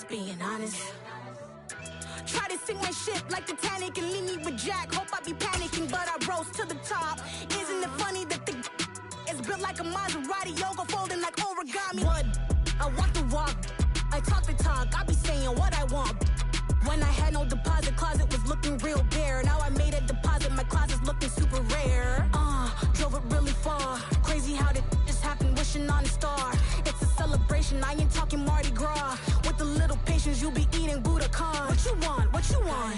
just being honest. Try to sink my ship like Titanic and leave me with Jack. Hope I be panicking, but I rose to the top. Isn't it funny that the is built like a Maserati, yoga folding like origami? What? I walk the walk, I talk the talk, I be saying what I want. When I had no deposit, closet was looking real bare. Now I made a deposit, my closet's looking super rare. Drove it really far. Crazy how that just happened, wishing on a star. It's a celebration, I ain't talking Mardi Gras. With a little patience, you'll be eating Budokan. What you want? What you want?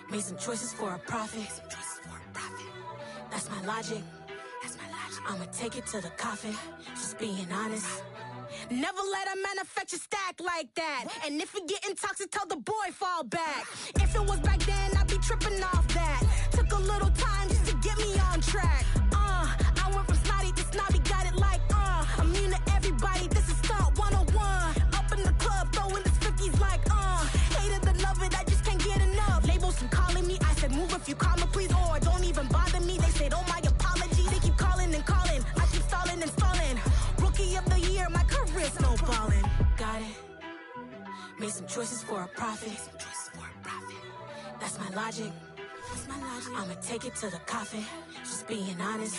Made some choices for a profit. That's my logic. I'ma take it to the coffin, just being honest. Never let a manufacture stack like that. And if it getting toxic, tell the boy fall back. If it was back then, I'd be tripping off that. Took a little time just to get me on track. I went from snotty to snobby, got it like immune to everybody, this is stunt 101. Up in the club, throwing the 50s like hate it and love it, I just can't get enough. Labels keep calling me, I said move if you call me please, or don't even bother me. They said oh my apologies, they keep calling and calling. I keep stalling and stalling. Rookie of the year, my career snowballing. Got it. Made some choices for a profit. That's my logic. I'ma take it to the coffin, just being honest.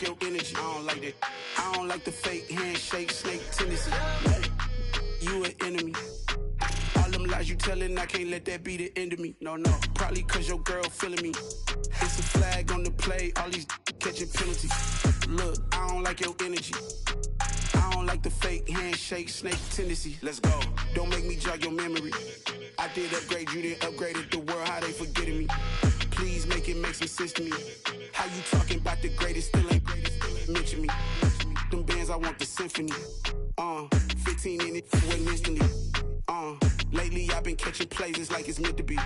Your energy, I don't like that. I don't like the fake handshake, snake tendency. You an enemy. All them lies you telling, I can't let that be the end of me. No, probably cause your girl feeling me. It's a flag on the play, all these catching penalties. Look, I don't like your energy. I don't like the fake handshake, snake tendency. Let's go. Don't make me jog your memory. I did upgrade, you didn't upgrade it. The world, how they forgetting me. Please make it make some sense to me. How you talking about the greatest, still ain't mention me. Them bands, I want the symphony. 15 in it, went instantly. Lately I've been catching plays, it's like it's meant to be.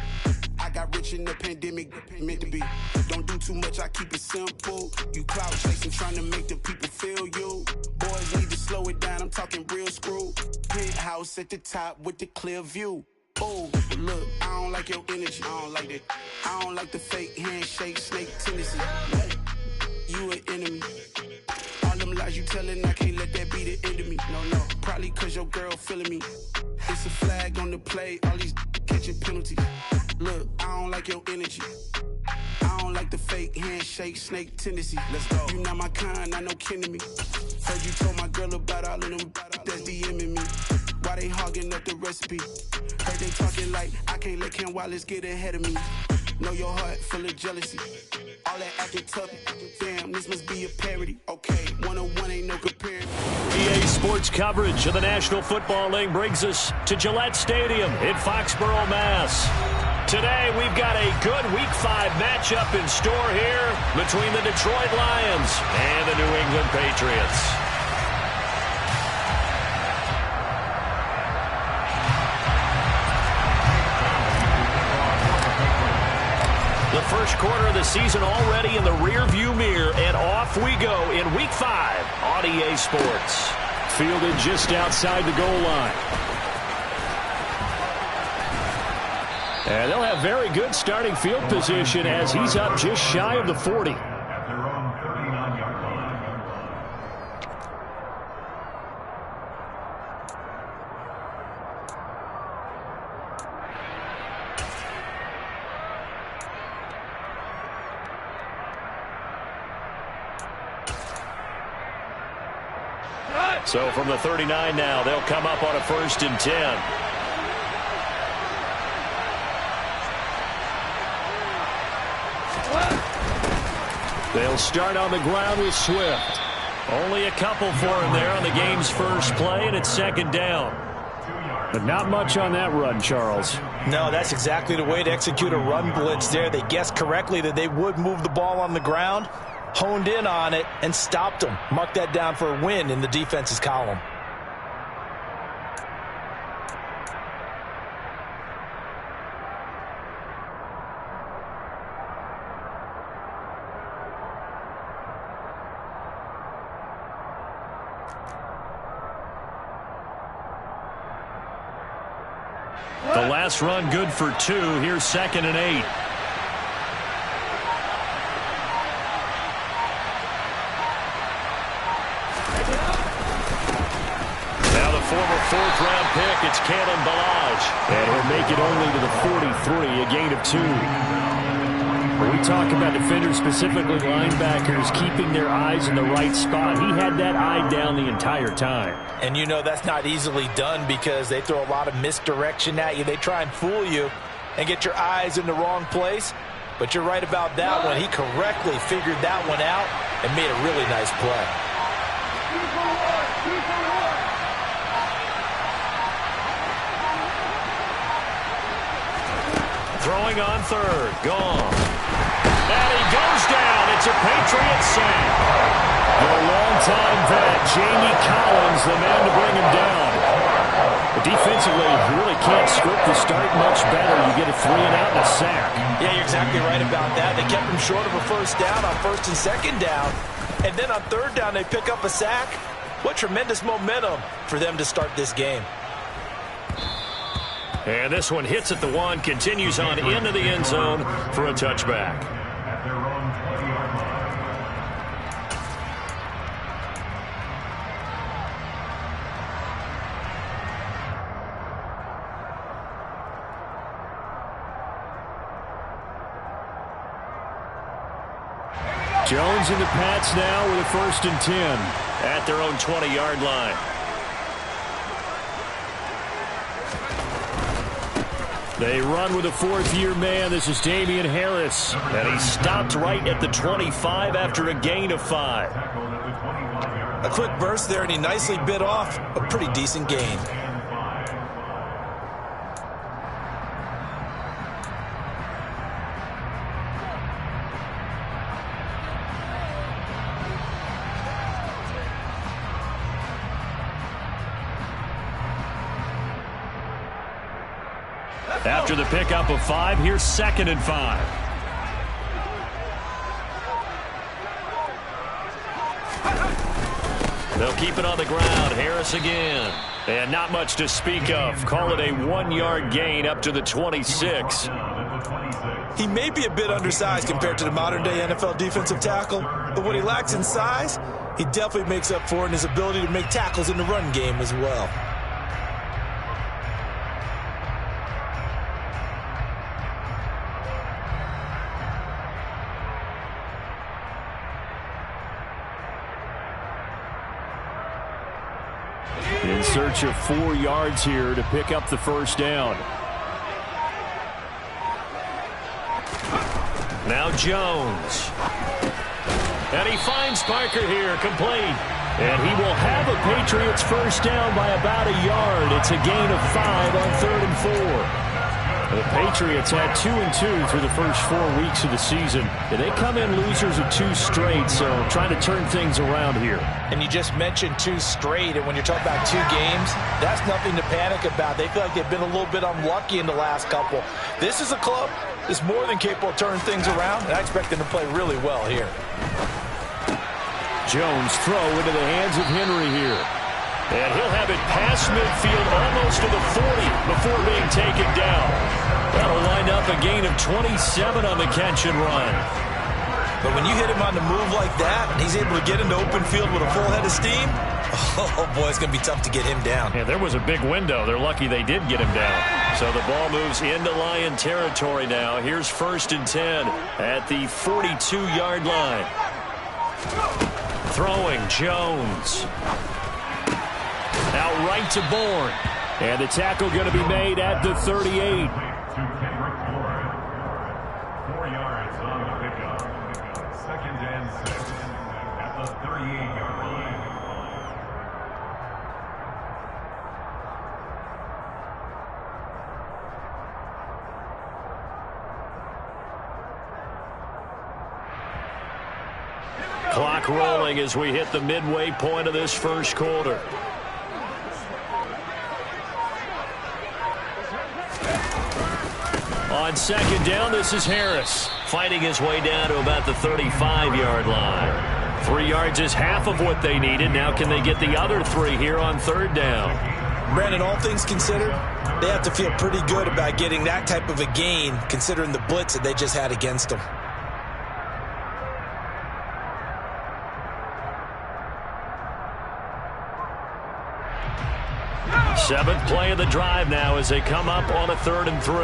I got rich in the pandemic, meant to be. Don't do too much, I keep it simple. You cloud chasing, trying to make the people feel you. Boys need to slow it down, I'm talking real screw. Penthouse at the top with the clear view. Oh, look, I don't like your energy, I don't like that. I don't like the fake handshake, snake tendency. You an enemy. All them lies you telling, I can't let that be the end of me. No, probably cause your girl feeling me. It's a flag on the play, all these catching penalties. Look, I don't like your energy. I don't like the fake handshake, snake tendency. Let's go. You not my kind, I know kin to me. Heard you told my girl about all of them that's DMing me. Why they hogging up the recipe? Heard they talking like I can't let Ken Wallace get ahead of me. Know your heart full of jealousy. All that acting tough, damn, this must be a parody. Okay, 101 ain't no comparing. EA Sports coverage of the National Football League brings us to Gillette Stadium in Foxborough, Mass. Today, we've got a good Week 5 matchup in store here between the Detroit Lions and the New England Patriots. The first quarter of the season already in the rearview mirror, and off we go in Week 5 on EA Sports. Fielded just outside the goal line. And they'll have very good starting field position as he's up just shy of the 40. So from the 39 now, they'll come up on a 1st and 10. They'll start on the ground with Swift. Only a couple for him there on the game's first play, and it's 2nd down. But not much on that run, Charles. No, that's exactly the way to execute a run blitz there. They guessed correctly that they would move the ball on the ground, honed in on it, and stopped them. Mark that down for a win in the defense's column. The last run good for 2. Here's 2nd and 8. Now the former 4th-round pick, it's Kalen Ballage. And he'll make it only to the 43, a gain of 2. When we talk about defenders, specifically linebackers, keeping their eyes in the right spot, he had that eye down the entire time. And you know that's not easily done because they throw a lot of misdirection at you. They try and fool you and get your eyes in the wrong place. But you're right about that one. He correctly figured that one out and made a really nice play. Throwing on 3rd, gone. And he goes down. It's a Patriot sack. The longtime vet, Jamie Collins, the man to bring him down. But defensively, you really can't script the start much better. You get a 3-and-out and a sack. Yeah, you're exactly right about that. They kept him short of a 1st down on 1st and 2nd down. And then on 3rd down, they pick up a sack. What tremendous momentum for them to start this game. And this one hits at the 1, continues on into the end zone for a touchback. Jones and the Pats now with a 1st and 10 at their own 20-yard line. They run with a 4th-year man. This is Damian Harris. And he stopped right at the 25 after a gain of 5. A quick burst there, and he nicely bit off a pretty decent gain. After the pickup of 5, here's 2nd and 5. They'll keep it on the ground. Harris again. And not much to speak of. Call it a 1-yard gain up to the 26. He may be a bit undersized compared to the modern-day NFL defensive tackle, but what he lacks in size, he definitely makes up for in his ability to make tackles in the run game as well. In search of 4 yards here to pick up the 1st down. Now Jones. And he finds Parker here, complete. And he will have a Patriots 1st down by about a yard. It's a gain of 5 on 3rd and 4. The Patriots had 2-2 through the first 4 weeks of the season. And they come in losers of 2 straight, so trying to turn things around here. And you just mentioned 2 straight, and when you're talking about 2 games, that's nothing to panic about. They feel like they've been a little bit unlucky in the last couple. This is a club that's more than capable of turning things around, and I expect them to play really well here. Jones throw into the hands of Henry here. And he'll have it past midfield almost to the 40 before being taken down. That'll wind up a gain of 27 on the catch and run. But when you hit him on the move like that, and he's able to get into open field with a full head of steam, oh boy, it's going to be tough to get him down. Yeah, there was a big window. They're lucky they did get him down. So the ball moves into Lion territory now. Here's 1st and 10 at the 42-yard line. Throwing Jones. Out right to Bourne. And the tackle going to be made at the 38. 4 yards on the pickup. 2nd and 6 at the 38-yard line. Clock rolling as we hit the midway point of this first quarter. On second down, this is Harris, fighting his way down to about the 35-yard line. 3 yards is half of what they needed. Now can they get the other 3 here on third down? Brandon, all things considered, they have to feel pretty good about getting that type of a gain, considering the blitz that they just had against them. Seventh play of the drive now as they come up on a 3rd and 3.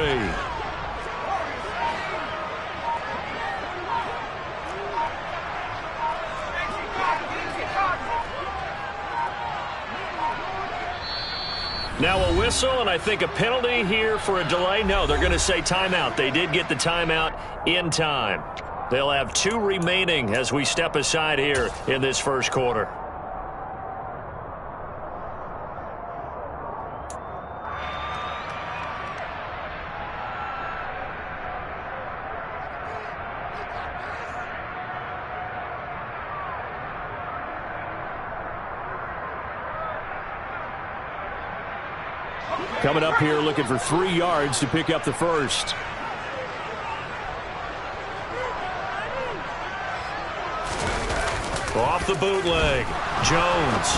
Now a whistle, and I think a penalty here for a delay. No, they're going to say timeout. They did get the timeout in time. They'll have 2 remaining as we step aside here in this first quarter. Coming up here looking for 3 yards to pick up the first. Off the bootleg. Jones.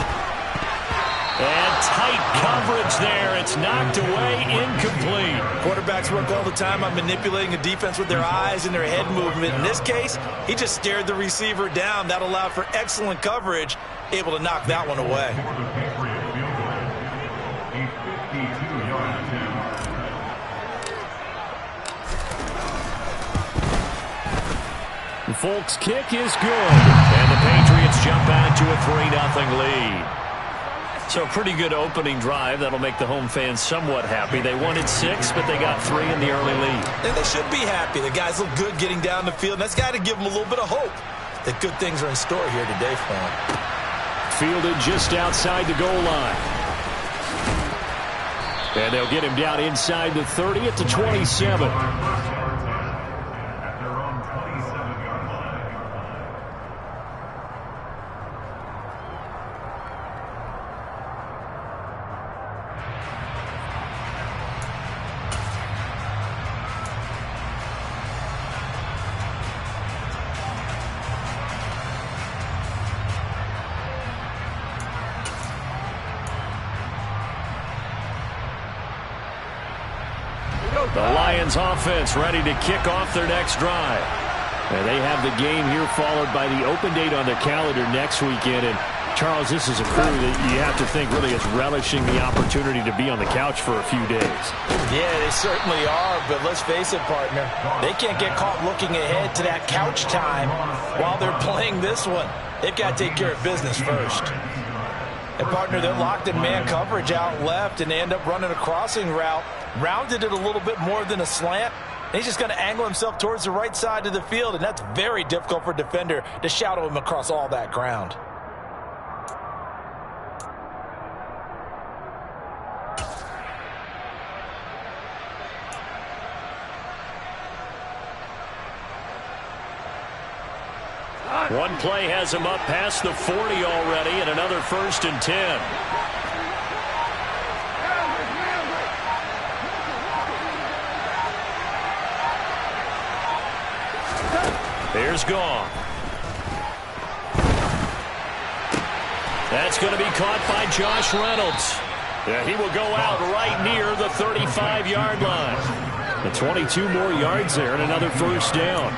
And tight coverage there. It's knocked away, incomplete. Quarterbacks work all the time on manipulating a defense with their eyes and their head movement. In this case, he just stared the receiver down. That allowed for excellent coverage, able to knock that one away. Folks' kick is good, and the Patriots jump out to a 3-0 lead. So a pretty good opening drive. That'll make the home fans somewhat happy. They wanted 6, but they got 3 in the early lead. And they should be happy. The guys look good getting down the field, and that's got to give them a little bit of hope that good things are in store here today for them. Fielded just outside the goal line. And they'll get him down inside the 30 at the 27. The Lions offense ready to kick off their next drive. And they have the game here followed by the open date on their calendar next weekend. And Charles, this is a crew that you have to think really is relishing the opportunity to be on the couch for a few days. Yeah, they certainly are, but let's face it, partner. They can't get caught looking ahead to that couch time while they're playing this one. They've got to take care of business first. And, partner, they're locked in man coverage out left, and they end up running a crossing route. Rounded it a little bit more than a slant. And he's just going to angle himself towards the right side of the field, and that's very difficult for a defender to shadow him across all that ground. One play has him up past the 40 already, and another 1st and 10. Here's Goff. That's going to be caught by Josh Reynolds. Yeah, he will go out right near the 35-yard line. The 22 more yards there and another 1st down.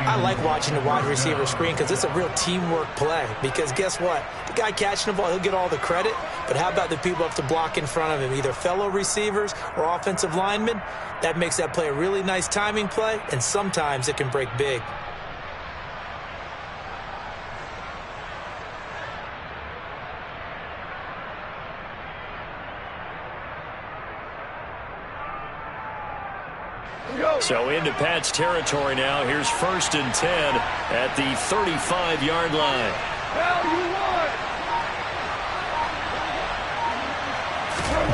I like watching the wide receiver screen because it's a real teamwork play. Because guess what? The guy catching the ball, he'll get all the credit. But how about the people up to block in front of him, either fellow receivers or offensive linemen? That makes that play a really nice timing play, and sometimes it can break big. So into Pat's territory now. Here's 1st and 10 at the 35-yard line.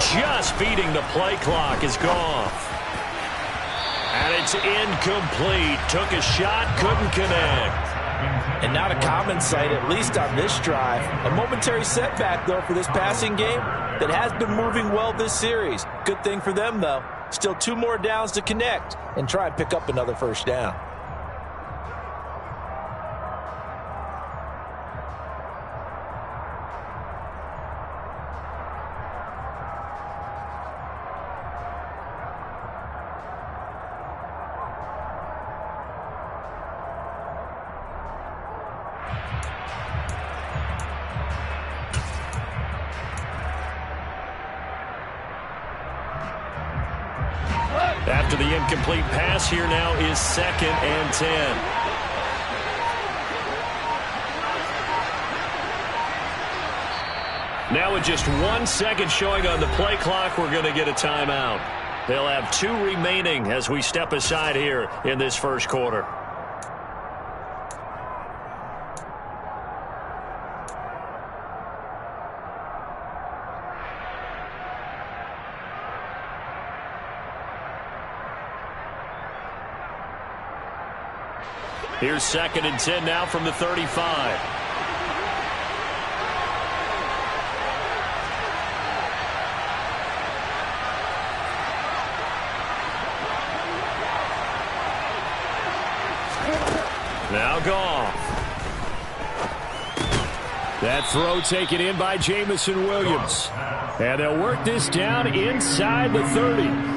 Just beating the play clock is Goff. And it's incomplete. Took a shot, couldn't connect. And not a common sight, at least on this drive. A momentary setback, though, for this passing game that has been moving well this series. Good thing for them, though. Still 2 more downs to connect and try and pick up another first down. After the incomplete pass, here now is 2nd and 10. Now with just 1 second showing on the play clock, we're going to get a timeout. They'll have 2 remaining as we step aside here in this first quarter. Here's 2nd and 10 now from the 35. Now Goff. That throw taken in by Jamison Williams. And they'll work this down inside the 30.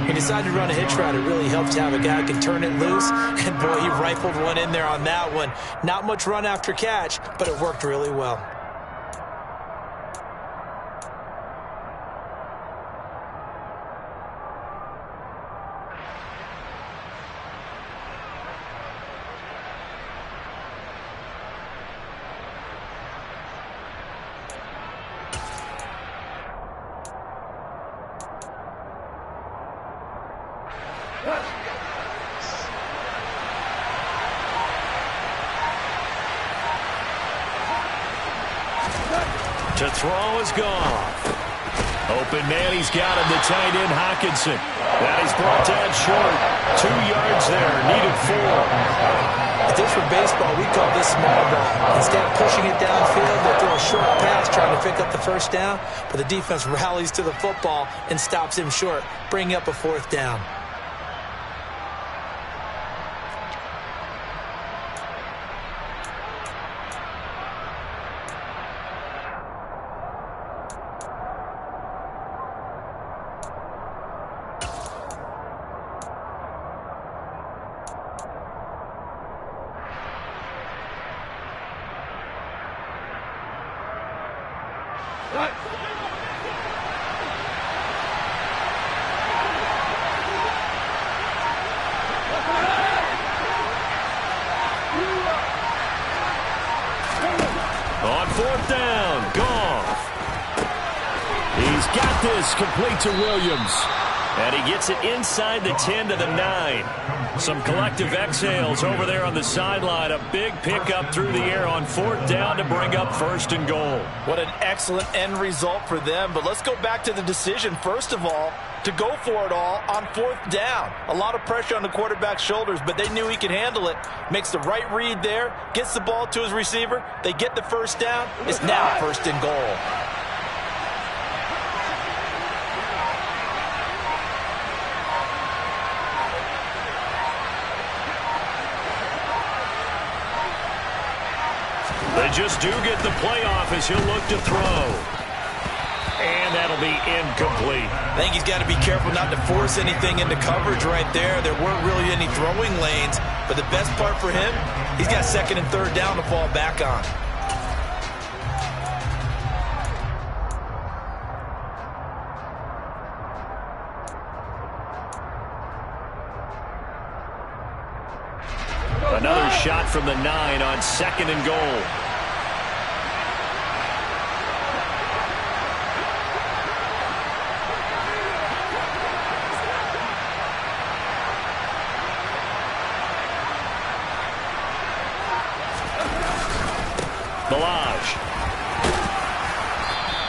He decided to run a hitch route. It really helped to have a guy who can turn it loose. And, boy, he rifled one in there on that one. Not much run after catch, but it worked really well. To throw is Goff. Open man, he's got him, the tight end Hockenson. That is brought down short. 2 yards there, needed 4. If this were baseball, we call this small ball. Instead of pushing it downfield, they throw a short pass trying to pick up the first down, but the defense rallies to the football and stops him short, bringing up a 4th down. On 4th down, Goff. He's got this complete to Williams. And he gets it inside the 10 to the 9. Some collective exhales over there on the sideline. A big pickup through the air on 4th down to bring up 1st and goal. What an excellent end result for them. But let's go back to the decision, first of all, to go for it all on 4th down. A lot of pressure on the quarterback's shoulders, but they knew he could handle it. Makes the right read there, gets the ball to his receiver. They get the 1st down. It's now 1st and goal. They just do get the playoff as he'll look to throw. And that'll be incomplete. I think he's got to be careful not to force anything into coverage right there. There weren't really any throwing lanes, but the best part for him, he's got 2nd and 3rd down to fall back on. Another shot from the 9 on 2nd and goal.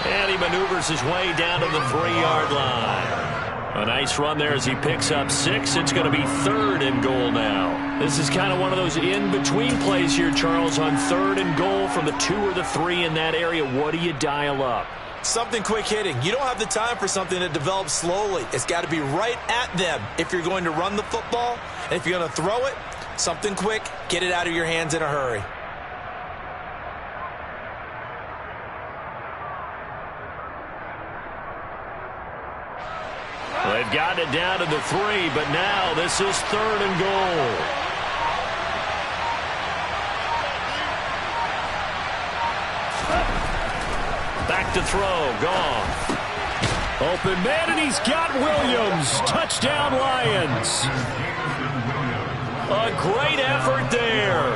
And he maneuvers his way down to the 3-yard line. A nice run there as he picks up 6. It's going to be 3rd and goal now. This is kind of one of those in-between plays here, Charles, on 3rd and goal from the 2 or the 3 in that area. What do you dial up? Something quick hitting. You don't have the time for something that develops slowly. It's got to be right at them if you're going to run the football. And if you're going to throw it, something quick, get it out of your hands in a hurry. Well, they've gotten it down to the 3, but now this is 3rd and goal. Back to throw, gone. Open man, and he's got Williams. Touchdown, Lions. A great effort there.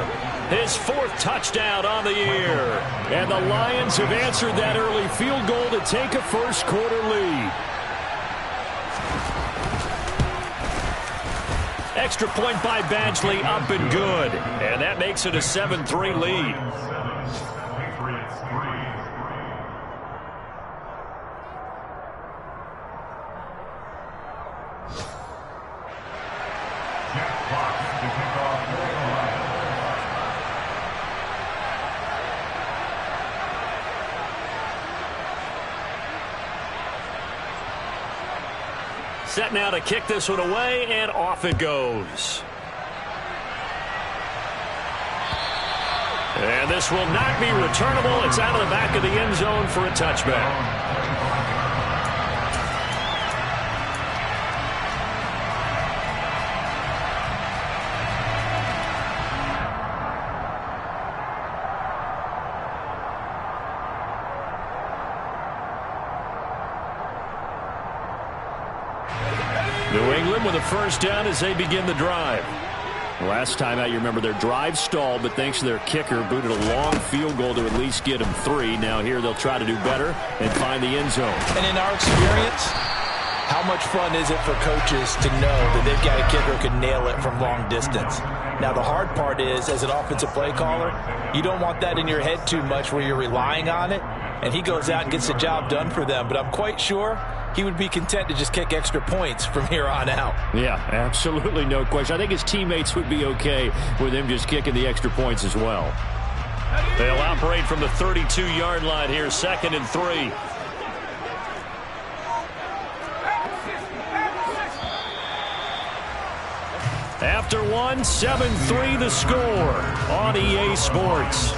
His 4th touchdown on the year. And the Lions have answered that early field goal to take a first-quarter lead. Extra point by Badgley, up and good. And that makes it a 7-3 lead. Set now to kick this one away, and off it goes. And this will not be returnable. It's out of the back of the end zone for a touchback. New England with a first down as they begin the drive. Last time out, you remember their drive stalled, but thanks to their kicker, booted a long field goal to at least get them 3. Now here they'll try to do better and find the end zone. And in our experience, how much fun is it for coaches to know that they've got a kicker who can nail it from long distance? Now the hard part is, as an offensive play caller, you don't want that in your head too much where you're relying on it, and he goes out and gets the job done for them. But I'm quite sure he would be content to just kick extra points from here on out. Yeah, absolutely no question. I think his teammates would be okay with him just kicking the extra points as well. They'll operate from the 32-yard line here, 2nd and 3. After one, 7-3 the score on EA Sports.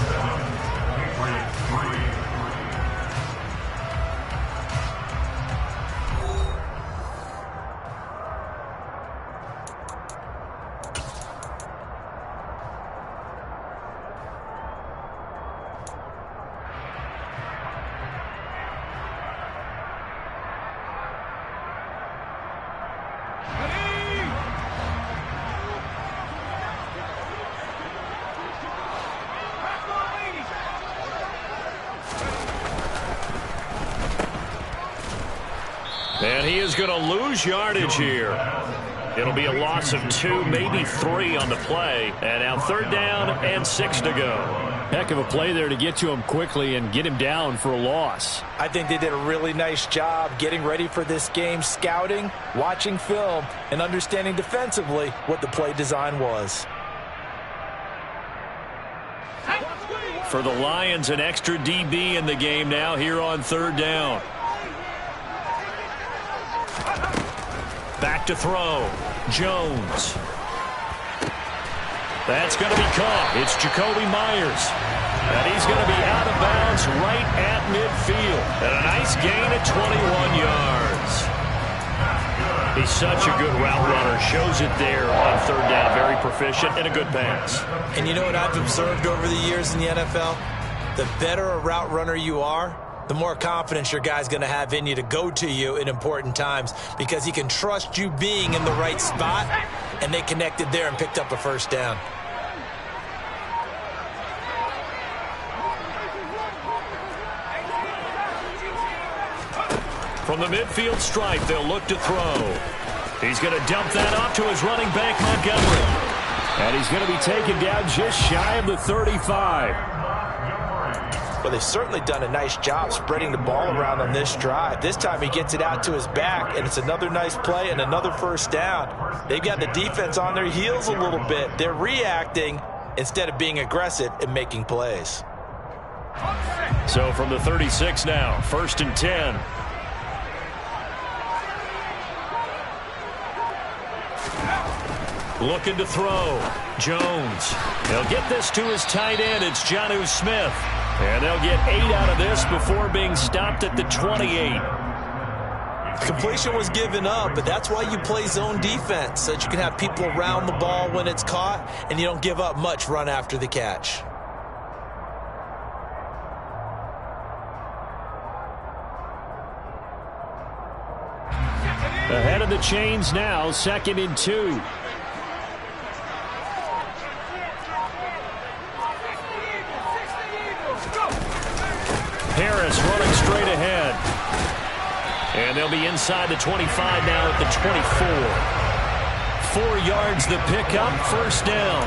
And he is going to lose yardage here. It'll be a loss of 2, maybe 3 on the play. And now 3rd down and 6 to go. Heck of a play there to get to him quickly and get him down for a loss. I think they did a really nice job getting ready for this game, scouting, watching film, and understanding defensively what the play design was. For the Lions, an extra DB in the game now here on 3rd down. Back to throw. Jones. That's going to be caught. It's Jacoby Myers. And he's going to be out of bounds right at midfield. And a nice gain of 21 yards. He's such a good route runner. Shows it there on 3rd down. Very proficient and a good pass. And you know what I've observed over the years in the NFL? The better a route runner you are, the more confidence your guy's going to have in you to go to you in important times, because he can trust you being in the right spot, and they connected there and picked up a first down. From the midfield stripe, they'll look to throw. He's going to dump that off to his running back, Montgomery. And he's going to be taken down just shy of the 35. But they've certainly done a nice job spreading the ball around on this drive. This time he gets it out to his back, and it's another nice play and another first down. They've got the defense on their heels a little bit. They're reacting instead of being aggressive and making plays. So from the 36 now, 1st and 10. Looking to throw. Jones. He'll get this to his tight end. It's Jonnu Smith. And they'll get 8 out of this before being stopped at the 28. Completion was given up, but that's why you play zone defense, so that you can have people around the ball when it's caught, and you don't give up much run after the catch. Ahead of the chains now, 2nd and 2. Harris running straight ahead. And they'll be inside the 25 now at the 24. 4 yards the pickup, 1st down.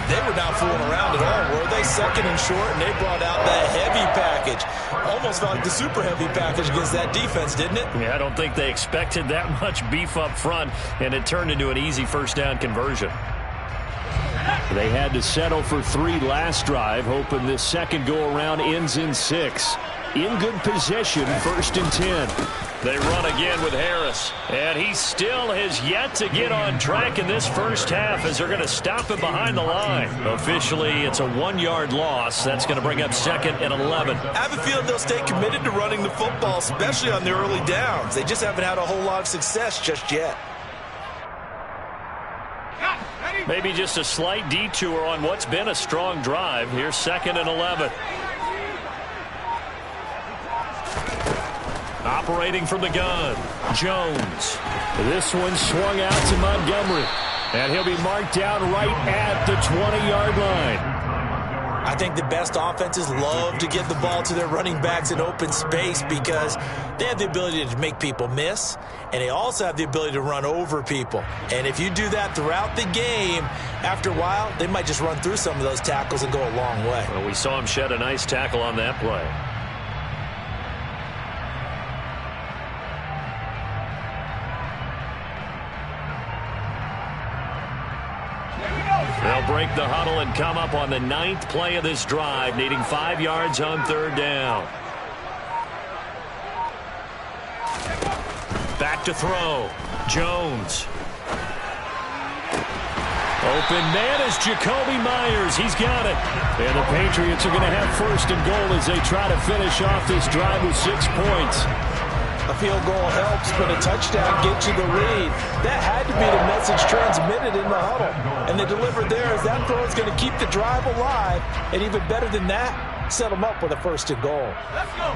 They were not fooling around at all, were they? 2nd and short, and they brought out that heavy package. Almost felt like the super heavy package against that defense, didn't it? Yeah, I don't think they expected that much beef up front, and it turned into an easy 1st down conversion. They had to settle for 3 last drive, hoping this second go-around ends in 6. In good position, 1st and 10. They run again with Harris, and he still has yet to get on track in this first half as they're going to stop him behind the line. Officially, it's a 1-yard loss. That's going to bring up 2nd and 11. I have a feeling they'll stay committed to running the football, especially on the early downs. They just haven't had a whole lot of success just yet. Maybe just a slight detour on what's been a strong drive. Here's 2nd and 11. Operating from the gun, Jones. This one swung out to Montgomery. And he'll be marked down right at the 20-yard line. I think the best offenses love to get the ball to their running backs in open space because they have the ability to make people miss, and they also have the ability to run over people. And if you do that throughout the game, after a while, they might just run through some of those tackles and go a long way. Well, we saw him shed a nice tackle on that play. They'll break the huddle and come up on the 9th play of this drive, needing 5 yards on 3rd down. Back to throw. Jones. Open man is Jacoby Myers. He's got it. And the Patriots are going to have 1st and goal as they try to finish off this drive with 6 points. A field goal helps, but a touchdown gets you the lead. That had to be the message transmitted in the huddle. And they delivered there as that throw is going to keep the drive alive. And even better than that, set them up with a 1st and goal. Let's go.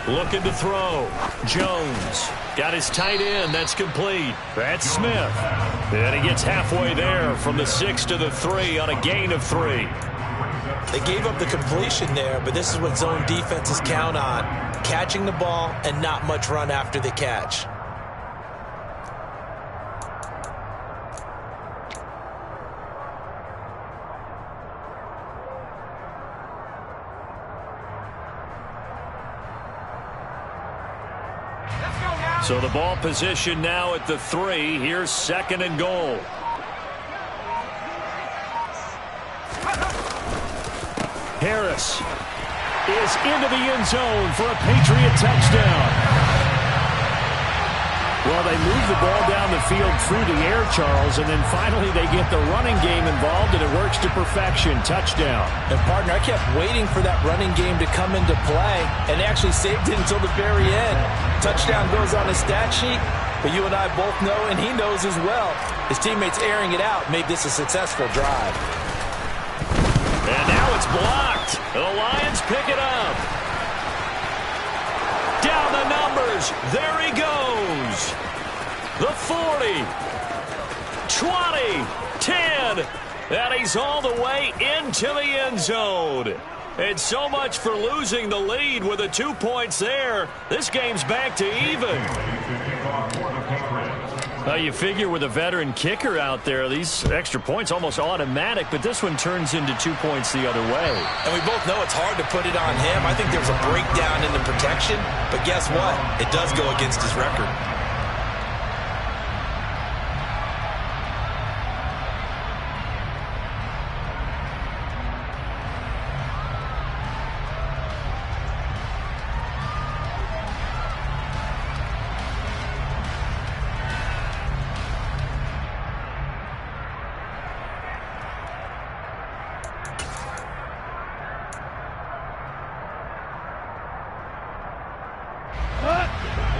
Looking to throw. Jones. Got his tight end. That's complete. That's Smith. And he gets halfway there from the 6 to the 3 on a gain of 3. They gave up the completion there, but this is what zone defenses count on. Catching the ball and not much run after the catch. So the ball position now at the 3. Here's 2nd and goal. Harris is into the end zone for a Patriot touchdown. Well, they move the ball down the field through the air, Charles, and then finally they get the running game involved, and it works to perfection. Touchdown. And, partner, I kept waiting for that running game to come into play, and they actually saved it until the very end. Touchdown goes on his stat sheet, but you and I both know, and he knows as well, his teammates airing it out made this a successful drive. And now it's blocked. The Lions pick it up. Down the numbers. There he goes. The 40, 20, 10, And he's all the way into the end zone. And so much for losing the lead with the 2 points there. This game's back to even. You figure with a veteran kicker out there, these extra points almost automatic, but this one turns into 2 points the other way. And we both know it's hard to put it on him. I think there's a breakdown in the protection, but guess what? It does go against his record.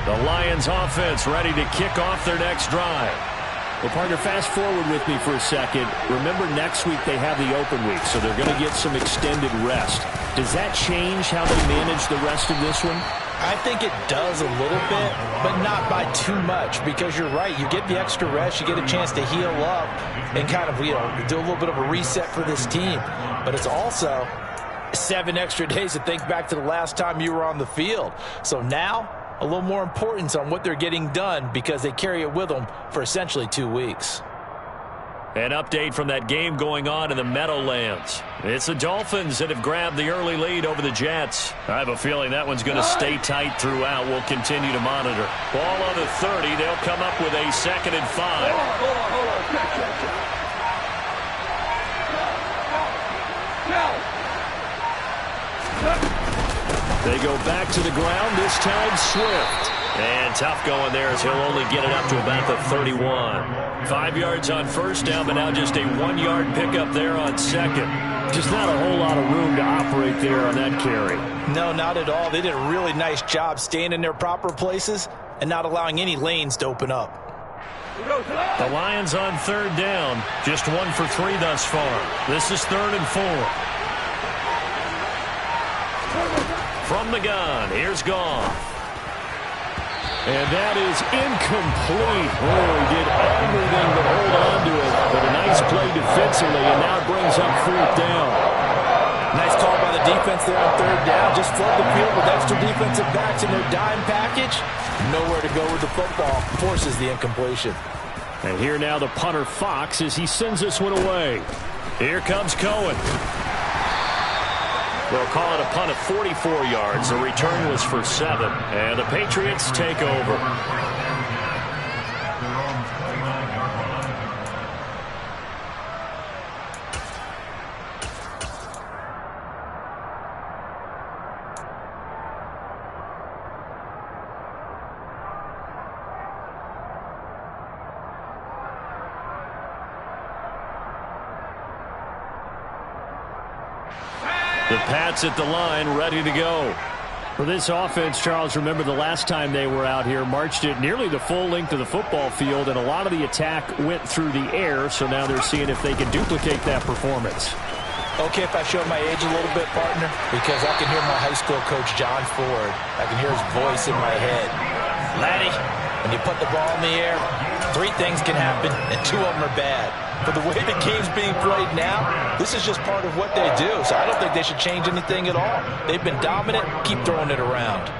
The Lions offense ready to kick off their next drive. Well, partner, fast forward with me for a second. Remember, next week they have the open week, so they're going to get some extended rest. Does that change how they manage the rest of this one? I think it does a little bit, but not by too much, because you're right. You get the extra rest, you get a chance to heal up and kind of, do a little bit of a reset for this team. But it's also 7 extra days to think back to the last time you were on the field. So now, a little more importance on what they're getting done because they carry it with them for essentially 2 weeks. An update from that game going on in the Meadowlands. It's the Dolphins that have grabbed the early lead over the Jets. I have a feeling that one's going to stay tight throughout. We'll continue to monitor. Ball on the 30. They'll come up with a 2nd and 5. Hold on. Check. They go back to the ground, this time Swift. And tough going there as he'll only get it up to about the 31. 5 yards on first down, but now just a 1-yard pickup there on second. Just not a whole lot of room to operate there on that carry. No, not at all. They did a really nice job staying in their proper places and not allowing any lanes to open up. The Lions on 3rd down. Just 1 for 3 thus far. This is 3rd and 4. From the gun, here's Goff. And that is incomplete. Oh, he did everything but hold on to it. But a nice play defensively, and now it brings up 4th down. Nice call by the defense there on 3rd down. Just flood the field with extra defensive backs in their dime package. Nowhere to go with the football. Forces the incompletion. And here now the punter Fox as he sends this one away. Here comes Cohen. They'll call it a punt of 44 yards. The return was for 7. And the Patriots take over. The Pats at the line, ready to go. For this offense, Charles, remember the last time they were out here, marched it nearly the full length of the football field, and a lot of the attack went through the air, so now they're seeing if they can duplicate that performance. Okay, if I show my age a little bit, partner, because I can hear my high school coach, John Ford. I can hear his voice in my head. Laddie, when you put the ball in the air, 3 things can happen, and 2 of them are bad. But the way the game's being played now, this is just part of what they do. So I don't think they should change anything at all. They've been dominant. Keep throwing it around.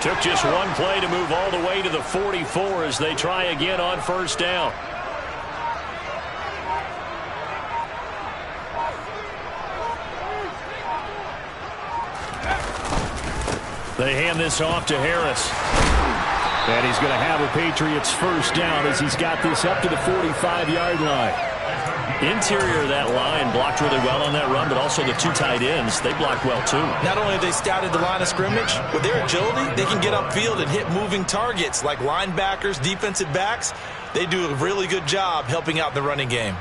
Took just 1 play to move all the way to the 44 as they try again on 1st down. They hand this off to Harris. And he's going to have a Patriots 1st down as he's got this up to the 45-yard line. Interior of that line blocked really well on that run, but also the 2 tight ends, they blocked well too. Not only have they scouted the line of scrimmage, with their agility, they can get upfield and hit moving targets like linebackers, defensive backs. They do a really good job helping out the running game.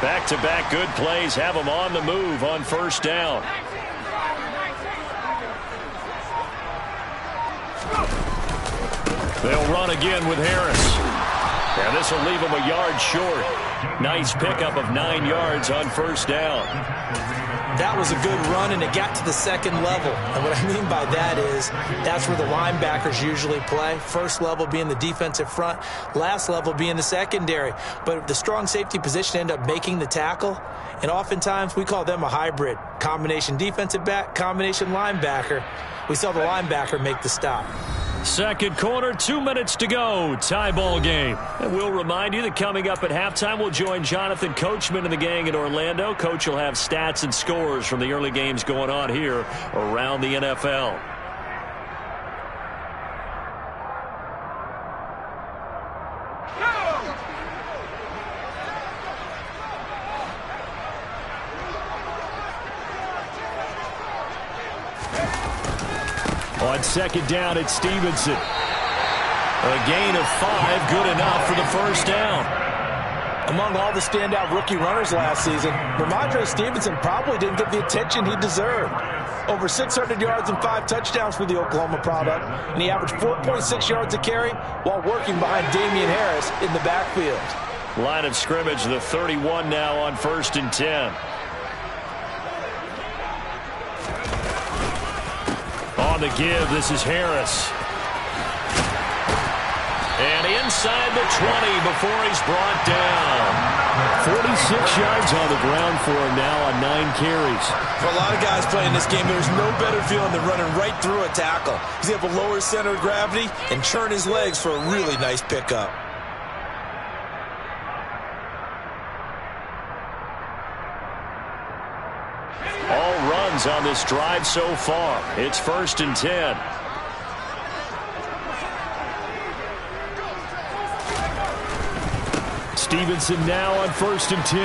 Back-to-back good plays have them on the move on 1st down. They'll run again with Harris. And this will leave them a yard short. Nice pickup of 9 yards on first down. That was a good run, and it got to the second level. And what I mean by that is that's where the linebackers usually play. First level being the defensive front, last level being the secondary. But the strong safety position ended up making the tackle, and oftentimes we call them a hybrid. Combination defensive back, combination linebacker. We saw the linebacker make the stop. Second quarter, 2 minutes to go. Tie ball game. And we'll remind you that coming up at halftime, we'll join Jonathan Coachman and the gang in Orlando. Coach will have stats and scores from the early games going on here around the NFL. On second down, it's Stevenson. A gain of 5, good enough for the first down. Among all the standout rookie runners last season, Ramondre Stevenson probably didn't get the attention he deserved. Over 600 yards and 5 touchdowns for the Oklahoma product, and he averaged 4.6 yards a carry while working behind Damian Harris in the backfield. Line of scrimmage, the 31 now on 1st and 10. On the give, this is Harris. And inside the 20 before he's brought down. 46 yards on the ground for him now on 9 carries. For a lot of guys playing this game, there's no better feeling than running right through a tackle. He's able to lower his center of gravity and churn his legs for a really nice pickup. All runs on this drive so far. It's 1st and 10. Stevenson now on 1st and 10.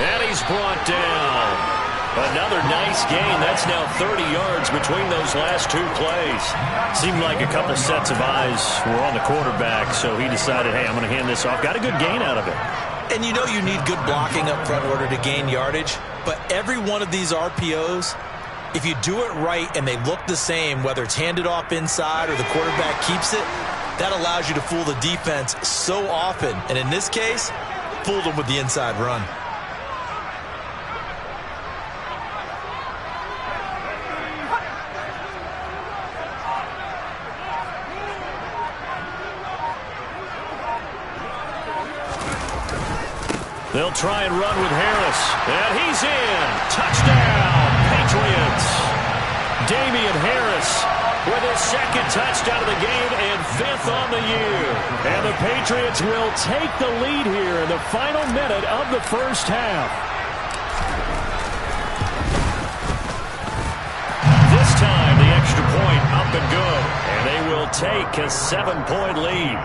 And he's brought down. Another nice gain. That's now 30 yards between those last 2 plays. Seemed like a couple sets of eyes were on the quarterback, so he decided, hey, I'm going to hand this off. Got a good gain out of it. And you know you need good blocking up front in order to gain yardage. But every one of these RPOs, if you do it right and they look the same, whether it's handed off inside or the quarterback keeps it, that allows you to fool the defense so often. And in this case, fooled them with the inside run. They'll try and run with Harris. And he's in. Touchdown, Patriots. Damian Harris with his 2nd touchdown of the game and 5th on the year. And the Patriots will take the lead here in the final minute of the first half. This time, the extra point up and good. And they will take a 7-point lead.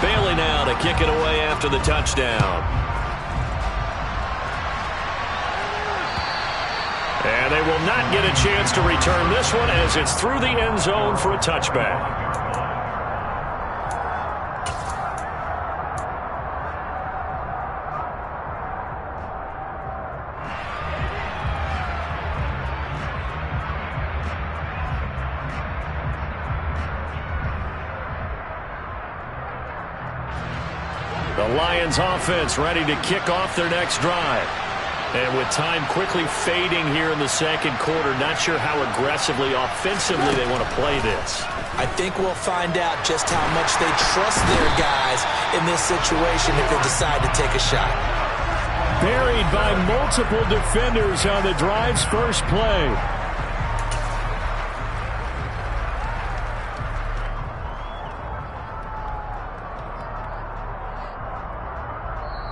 Bailey now to kick it away after the touchdown. And they will not get a chance to return this one as it's through the end zone for a touchback. The Lions offense ready to kick off their next drive. And with time quickly fading here in the second quarter, not sure how aggressively, offensively they want to play this. I think we'll find out just how much they trust their guys in this situation if they decide to take a shot. Buried by multiple defenders on the drive's first play.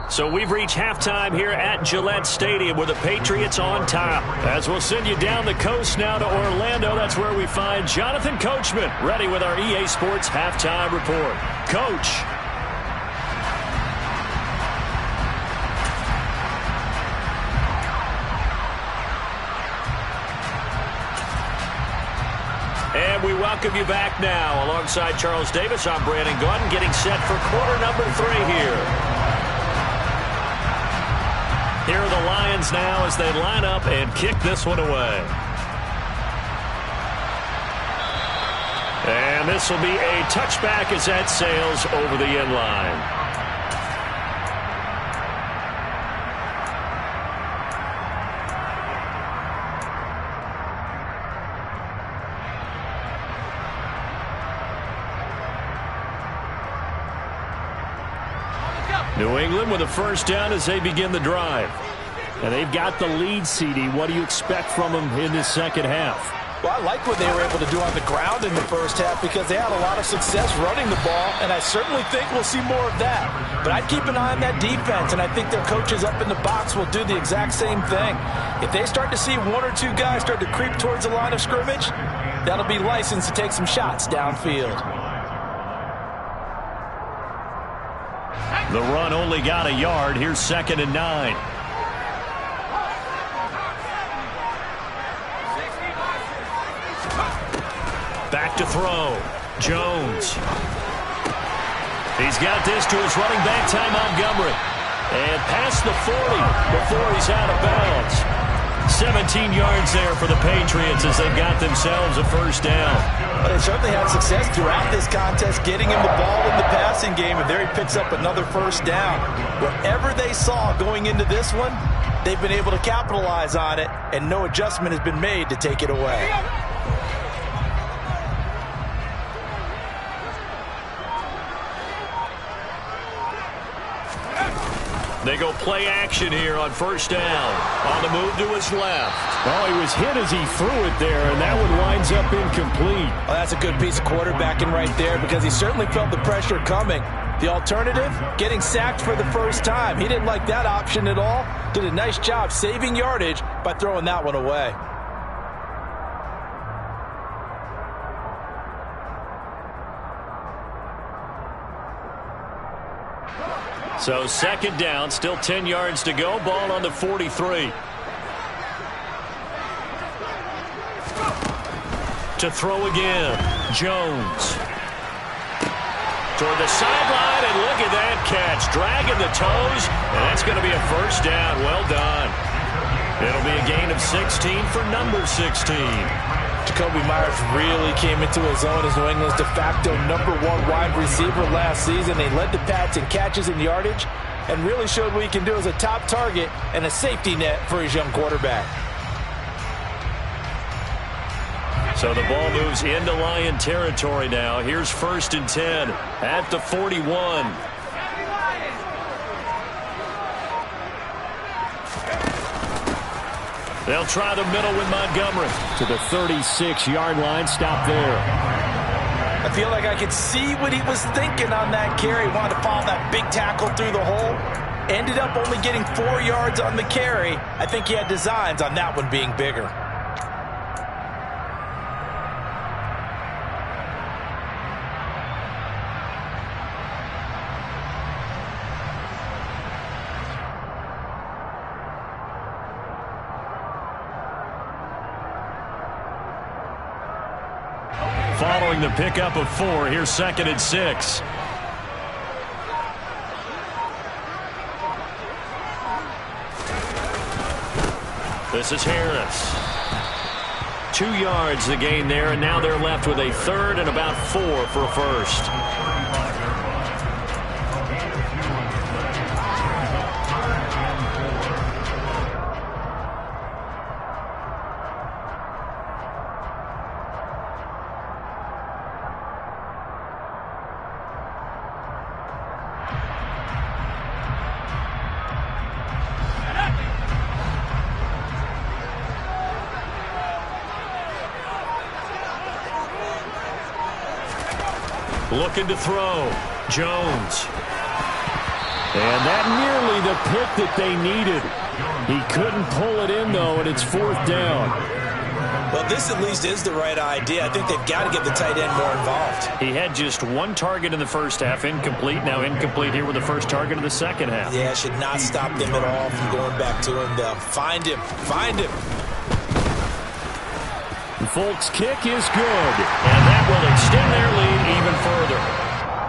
So we've reached halftime here at Gillette Stadium with the Patriots on top. As we'll send you down the coast now to Orlando, that's where we find Jonathan Coachman ready with our EA Sports halftime report. Coach. And we welcome you back now. Alongside Charles Davis, I'm Brandon Gaudin, getting set for quarter number 3 here. Here are the Lions now as they line up and kick this one away. And this will be a touchback as that sails over the end line. New England with a first down as they begin the drive. And they've got the lead, CD. What do you expect from them in this second half? Well, I like what they were able to do on the ground in the first half because they had a lot of success running the ball, and I certainly think we'll see more of that. But I'd keep an eye on that defense, and I think their coaches up in the box will do the exact same thing. If they start to see one or two guys start to creep towards the line of scrimmage, that'll be licensed to take some shots downfield. The run only got a yard. Here's 2nd and 9. Back to throw. Jones. He's got this to his running back, Ty Montgomery. And past the 40 before he's out of bounds. 17 yards there for the Patriots as they've got themselves a first down. Well, they certainly had success throughout this contest getting him the ball in the passing game, and there he picks up another first down. Whatever they saw going into this one, they've been able to capitalize on it, and no adjustment has been made to take it away. They go play action here on first down. On the move to his left. Oh, he was hit as he threw it there, and that one winds up incomplete. Well, that's a good piece of quarterbacking right there because he certainly felt the pressure coming. The alternative, getting sacked for the first time. He didn't like that option at all. Did a nice job saving yardage by throwing that one away. So 2nd down, still 10 yards to go. Ball on the 43. To throw again. Jones. Toward the sideline, and look at that catch. Dragging the toes, and that's going to be a first down. Well done. It'll be a gain of 16 for number 16. Jacoby Myers really came into his own as New England's de facto #1 wide receiver last season. They led the Pats in catches and yardage and really showed what he can do as a top target and a safety net for his young quarterback. So the ball moves into Lion territory now. Here's 1st and 10 at the 41. They'll try the middle with Montgomery to the 36-yard line. Stop there. I feel like I could see what he was thinking on that carry. Wanted to follow that big tackle through the hole. Ended up only getting 4 yards on the carry. I think he had designs on that one being bigger. Following the pickup of 4, here's 2nd and 6. This is Harris. 2 yards the gain there, and now they're left with a 3rd and about 4 for a first. Looking to throw. Jones. And that nearly the pick that they needed. He couldn't pull it in, though, and it's 4th down. Well, this at least is the right idea. I think they've got to get the tight end more involved. He had just 1 target in the first half, incomplete. Now incomplete here with the first target of the second half. Yeah, it should not stop them at all from going back to him. They'll find him. Find him. Folk's kick is good, and that will extend their lead even further.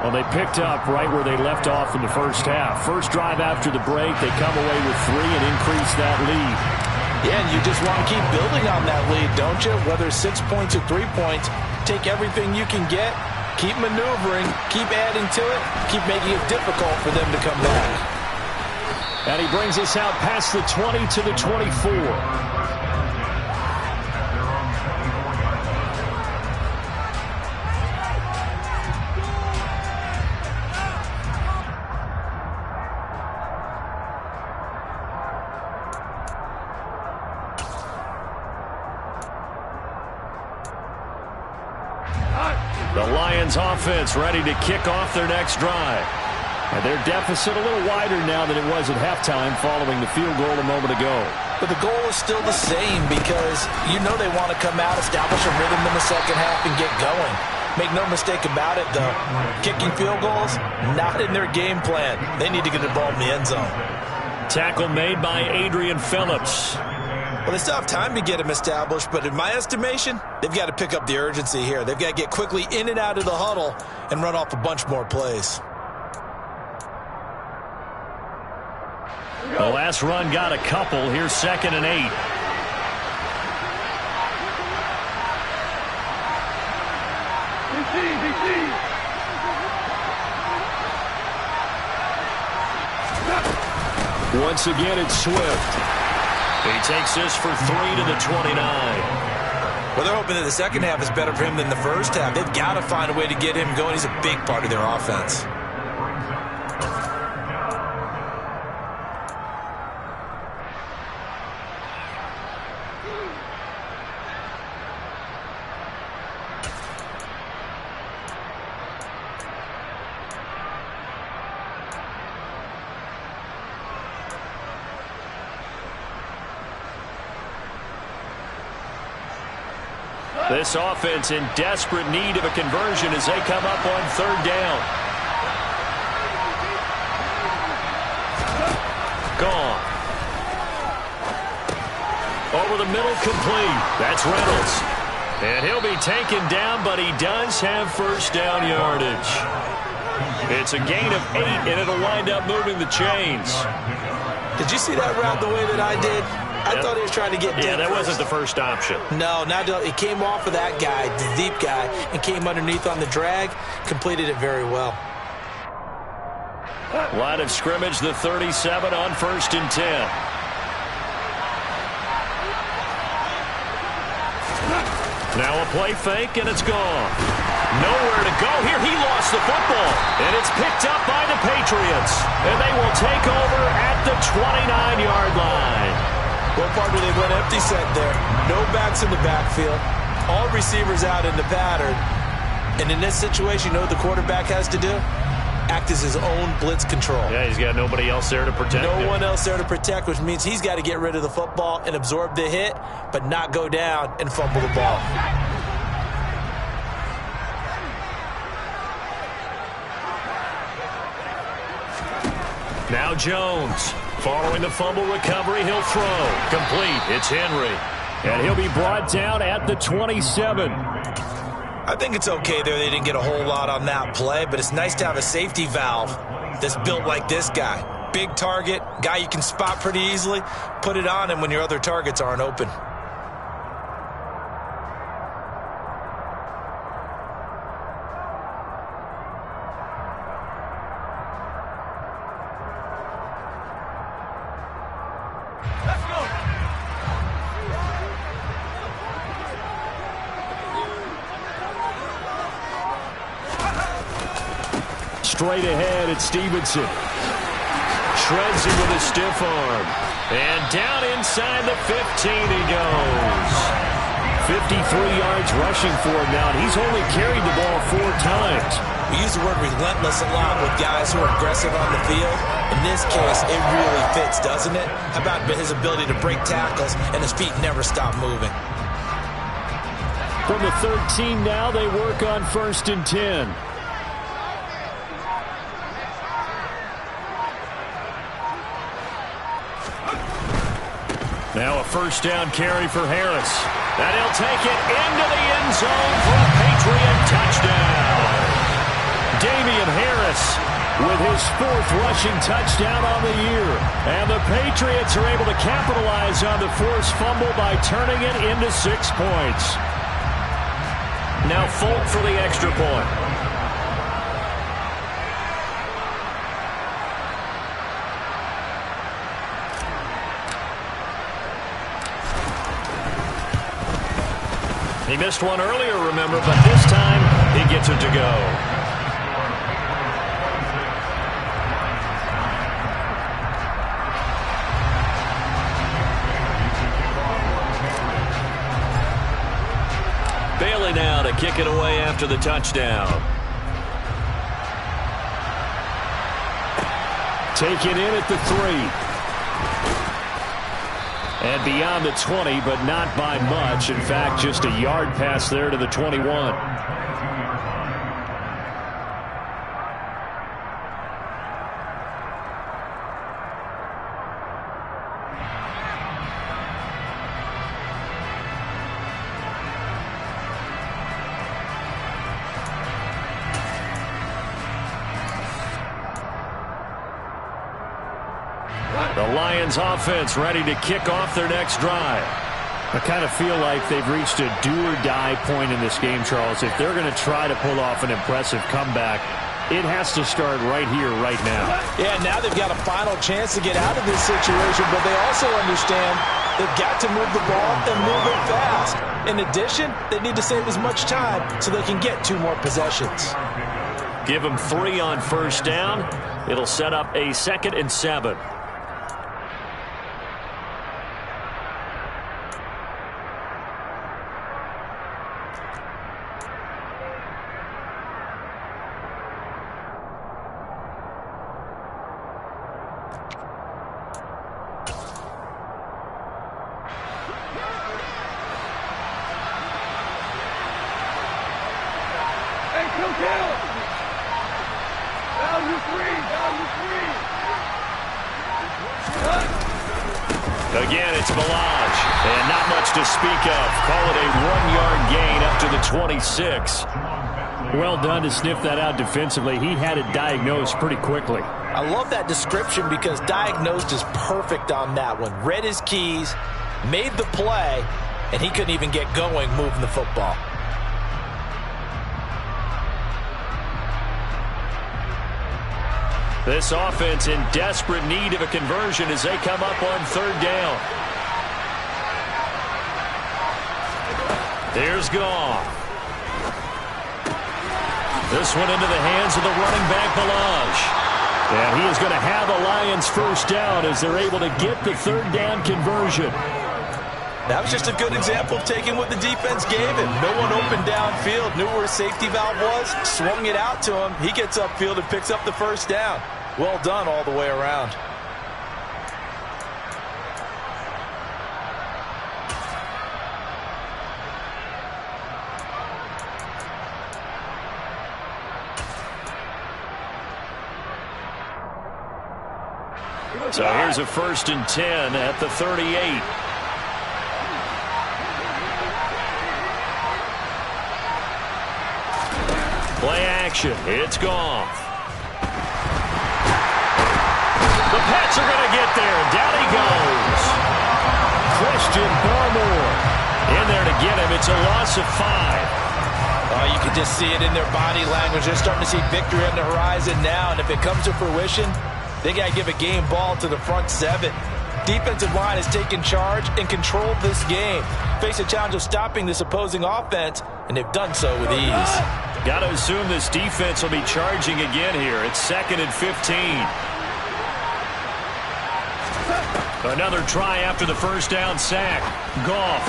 Well, they picked up right where they left off in the first half. First drive after the break, they come away with 3 and increase that lead. Yeah, and you just want to keep building on that lead, don't you? Whether it's 6 points or 3 points, take everything you can get, keep maneuvering, keep adding to it, keep making it difficult for them to come back. And he brings us out past the 20 to the 24. The Lions offense ready to kick off their next drive. And their deficit a little wider now than it was at halftime following the field goal a moment ago. But the goal is still the same because you know they want to come out, establish a rhythm in the second half, and get going. Make no mistake about it, though. Kicking field goals, not in their game plan. They need to get the ball in the end zone. Tackle made by Adrian Phillips. Well, they still have time to get him established, but in my estimation, they've got to pick up the urgency here. They've got to get quickly in and out of the huddle and run off a bunch more plays. The last run got a couple. Here's 2nd and 8. Once again, it's Swift. He takes this for 3 to the 29. Well, they're hoping that the second half is better for him than the first half. They've got to find a way to get him going. He's a big part of their offense. This offense in desperate need of a conversion as they come up on 3rd down. Gone. Over the middle, complete. That's Reynolds. And he'll be taken down, but he does have first down yardage. It's a gain of 8, and it'll wind up moving the chains. Did you see that route the way that I did? I thought he was trying to get deep. Yeah, that wasn't the first option. No, it came off of that guy, the deep guy, and came underneath on the drag, completed it very well. Line of scrimmage, the 37 on 1st and 10. Now a play fake, and it's gone. Nowhere to go here. He lost the football, and it's picked up by the Patriots. And they will take over at the 29-yard line. What part do they went empty set there? No backs in the backfield. All receivers out in the pattern. And in this situation, you know what the quarterback has to do? Act as his own blitz control. Yeah, he's got nobody else there to protect him. No one else there to protect, which means he's got to get rid of the football and absorb the hit, but not go down and fumble the ball. Now Jones. Following the fumble recovery, he'll throw. Complete. It's Henry. And he'll be brought down at the 27. I think it's okay there. They didn't get a whole lot on that play, but it's nice to have a safety valve that's built like this guy. Big target, guy you can spot pretty easily. Put it on him when your other targets aren't open. Straight ahead, it's Stevenson. Shreds him with a stiff arm. And down inside the 15 he goes. 53 yards rushing for him now, and he's only carried the ball 4 times. We use the word relentless a lot with guys who are aggressive on the field. In this case, it really fits, doesn't it? How about his ability to break tackles and his feet never stop moving? From the 13 now, they work on 1st and 10. Now a first down carry for Harris. And he'll take it into the end zone for a Patriot touchdown. Damian Harris with his 4th rushing touchdown on the year. And the Patriots are able to capitalize on the forced fumble by turning it into 6 points. now Folk for the extra point. He missed one earlier, remember, but this time he gets it to go. Bailey now to kick it away after the touchdown. Taken in at the 3. And beyond the 20, but not by much. In fact, just a yard pass there to the 21. The Lions offense ready to kick off their next drive. I kind of feel like they've reached a do-or-die point in this game, Charles. If they're going to try to pull off an impressive comeback, it has to start right here, right now. Yeah, now they've got a final chance to get out of this situation, but they also understand they've got to move the ball and move it fast. In addition, they need to save as much time so they can get 2 more possessions. Give them 3 on first down. It'll set up a 2nd and 7. Again, it's Balaj, and not much to speak of. Call it a 1-yard gain up to the 26. Well done to sniff that out defensively. He had it diagnosed pretty quickly. I love that description because diagnosed is perfect on that one. Read his keys, made the play, and he couldn't even get going moving the football. This offense in desperate need of a conversion as they come up on 3rd down. Here's Goff. This one into the hands of the running back, Balaj. And he is going to have a Lions first down as they're able to get the 3rd down conversion. That was just a good example of taking what the defense gave him. No one open downfield, knew where his safety valve was, swung it out to him. He gets upfield and picks up the first down. Well done all the way around. So here's a 1st and 10 at the 38. Play action. It's Goff. The Pats are going to get there. Down he goes. Christian Barmore in there to get him. It's a loss of 5. Oh, you can just see it in their body language. They're starting to see victory on the horizon now. And if it comes to fruition, they got to give a game ball to the front 7. Defensive line has taken charge and controlled this game. Face a challenge of stopping this opposing offense, and they've done so with ease. Got to assume this defense will be charging again here. It's 2nd and 15. Another try after the first down sack. Goff.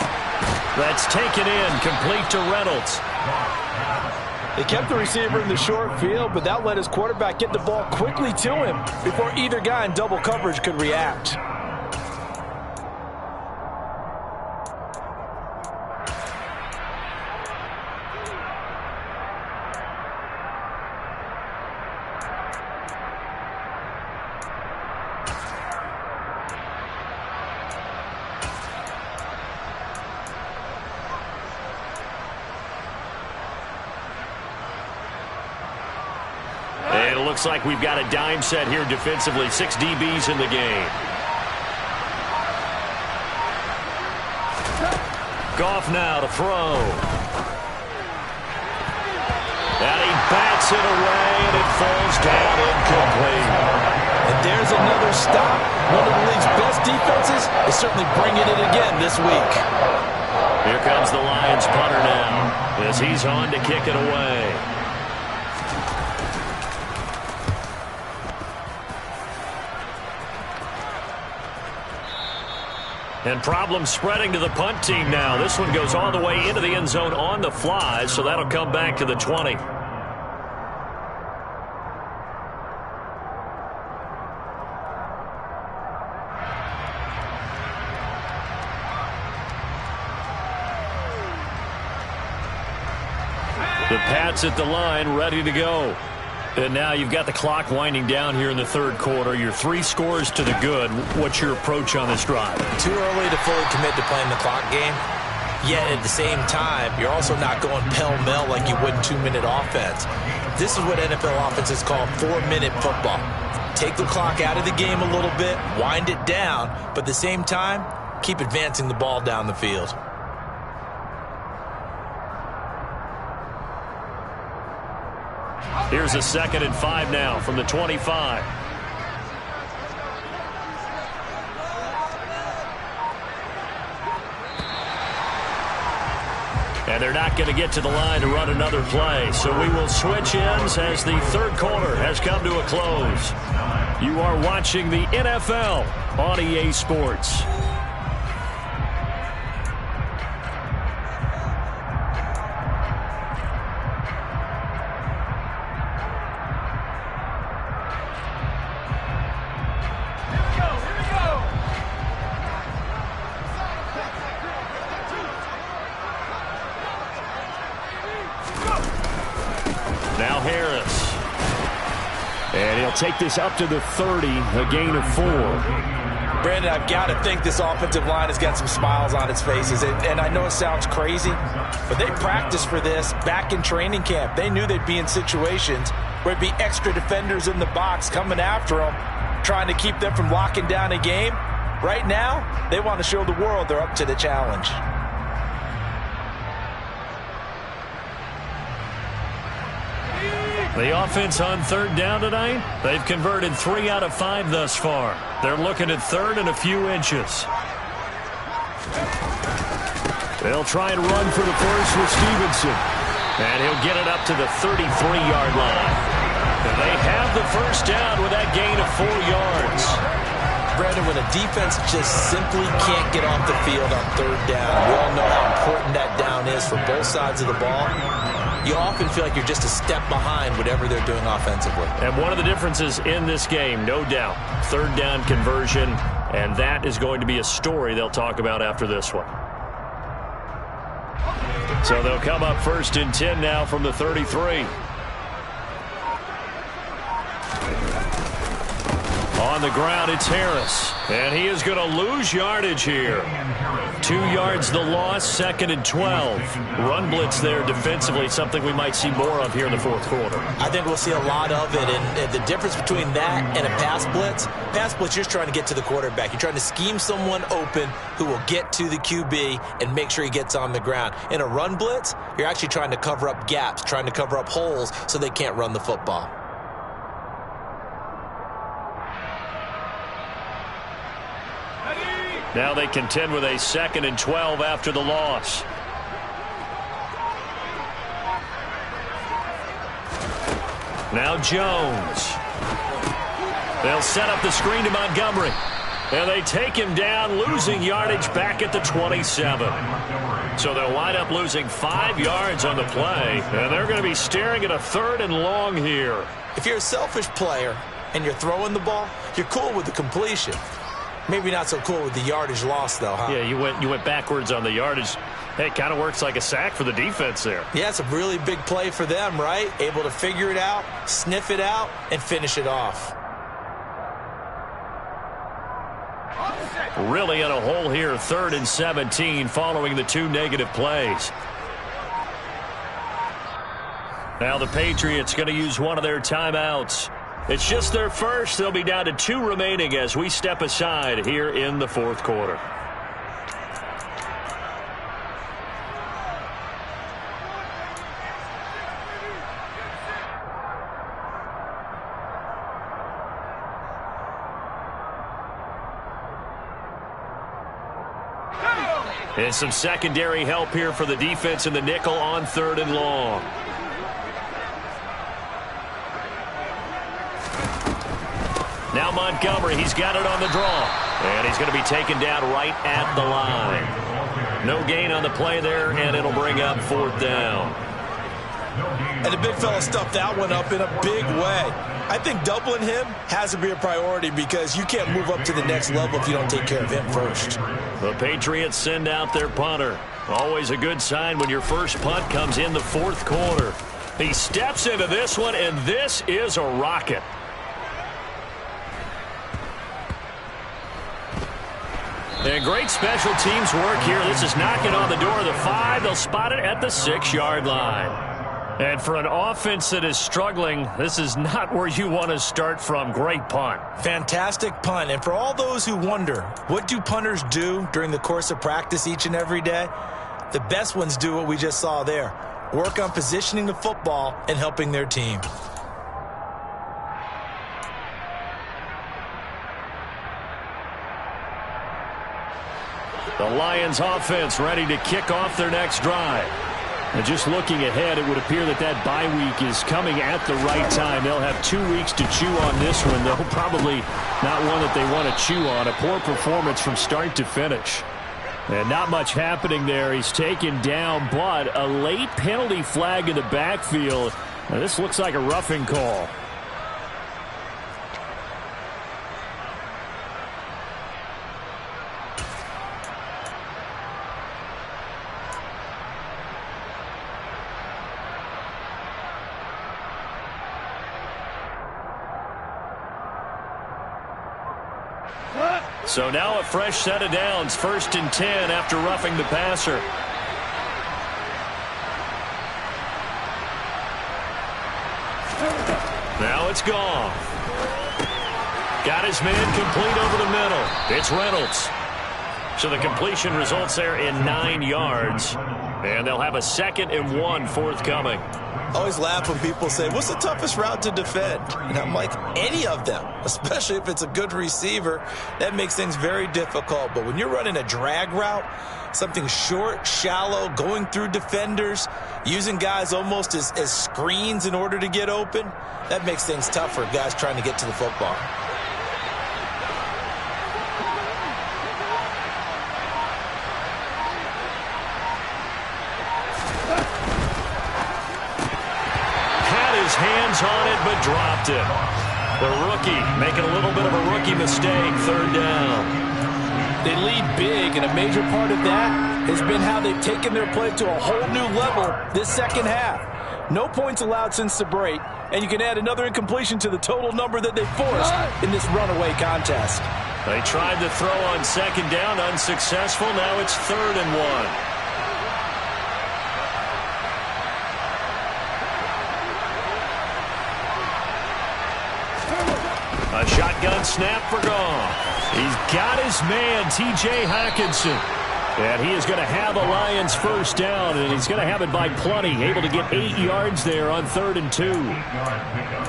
That's taken in, complete to Reynolds. They kept the receiver in the short field, but that let his quarterback get the ball quickly to him before either guy in double coverage could react. And it looks like we've got a dime set here defensively. 6 DBs in the game. Goff now to throw. it away, and it falls down incomplete. And there's another stop. One of the league's best defenses is certainly bringing it again this week. Here comes the Lions punter now as he's on to kick it away. And problems spreading to the punt team now. This one goes all the way into the end zone on the fly, so that'll come back to the 20. The Pats at the line, ready to go. And now you've got the clock winding down here in the third quarter. You're 3 scores to the good. What's your approach on this drive? Too early to fully commit to playing the clock game. Yet at the same time, you're also not going pell-mell like you would in 2-minute offense. This is what NFL offenses call 4-minute football. Take the clock out of the game a little bit, wind it down, but at the same time, keep advancing the ball down the field. Here's a 2nd and 5 now from the 25. And they're not going to get to the line to run another play. So we will switch ends as the third quarter has come to a close. You are watching the NFL on EA Sports. Now Harris. And he'll take this up to the 30, a gain of 4. Brandon, I've got to think this offensive line has got some smiles on its faces. And I know it sounds crazy, but they practiced for this back in training camp. They knew they'd be in situations where it'd be extra defenders in the box coming after them, trying to keep them from locking down a game. Right now, they want to show the world they're up to the challenge. The offense on third down tonight, they've converted 3 out of 5 thus far. They're looking at third and a few inches. They'll try and run for the first with Stevenson. And he'll get it up to the 33-yard line. And they have the first down with that gain of 4 yards. Brandon, when a defense just simply can't get off the field on third down, we all know how important that down is for both sides of the ball. You often feel like you're just a step behind whatever they're doing offensively. And one of the differences in this game, no doubt, third down conversion, and that is going to be a story they'll talk about after this one. So they'll come up 1st and 10 now from the 33. On the ground, it's Harris. And he is going to lose yardage here. 2 yards the loss, 2nd and 12. Run blitz there defensively, something we might see more of here in the fourth quarter. I think we'll see a lot of it. And the difference between that and a pass blitz, you're just trying to get to the quarterback. You're trying to scheme someone open who will get to the QB and make sure he gets on the ground. In a run blitz, you're actually trying to cover up gaps, trying to cover up holes so they can't run the football. Now they contend with a 2nd and 12 after the loss. Now Jones. They'll set up the screen to Montgomery. And they take him down, losing yardage back at the 27. So they'll wind up losing 5 yards on the play. And they're going to be staring at a 3rd and long here. If you're a selfish player and you're throwing the ball, you're cool with the completion. Maybe not so cool with the yardage loss, though, huh? Yeah, you went backwards on the yardage. Hey, it kind of works like a sack for the defense there. Yeah, it's a really big play for them, right? Able to figure it out, sniff it out, and finish it off. Really in a hole here, 3rd and 17 following the 2 negative plays. Now the Patriots going to use one of their timeouts. It's just their first. They'll be down to 2 remaining as we step aside here in the fourth quarter. And some secondary help here for the defense in the nickel on 3rd and long. Now Montgomery, he's got it on the draw. And he's going to be taken down right at the line. No gain on the play there, and it'll bring up 4th down. And the big fella stuffed that one up in a big way. I think doubling him has to be a priority because you can't move up to the next level if you don't take care of him first. The Patriots send out their punter. Always a good sign when your first punt comes in the 4th quarter. He steps into this one, and this is a rocket. And great special teams work here. This is knocking on the door of the 5. They'll spot it at the 6-yard line. And for an offense that is struggling, this is not where you want to start from. Great punt. Fantastic punt. And for all those who wonder, what do punters do during the course of practice each and every day? The best ones do what we just saw there. Work on positioning the football and helping their team. The Lions offense ready to kick off their next drive. And just looking ahead, it would appear that that bye week is coming at the right time. They'll have 2 weeks to chew on this one, though probably not one that they want to chew on. A poor performance from start to finish. And not much happening there. He's taken down, but a late penalty flag in the backfield. Now, this looks like a roughing call. So now a fresh set of downs, 1st and 10 after roughing the passer. Now it's gone. Got his man complete over the middle. It's Reynolds. So the completion results there in 9 yards. And they'll have a 2nd and 1 forthcoming. I always laugh when people say, what's the toughest route to defend? And I'm like, any of them, especially if it's a good receiver. That makes things very difficult. But when you're running a drag route, something short, shallow, going through defenders, using guys almost as screens in order to get open, that makes things tough for guys trying to get to the football. Hands on it, but dropped it. The rookie making a little bit of a rookie mistake. 3rd down. They lead big, and a major part of that has been how they've taken their play to a whole new level this second half. No points allowed since the break, and you can add another incompletion to the total number that they forced in this runaway contest. They tried to throw on 2nd down, unsuccessful. Now it's 3rd and 1. A shotgun snap for Goff. He's got his man, T.J. Hockenson. And he is going to have a Lions 1st down, and he's going to have it by plenty. Able to get 8 yards there on 3rd and 2.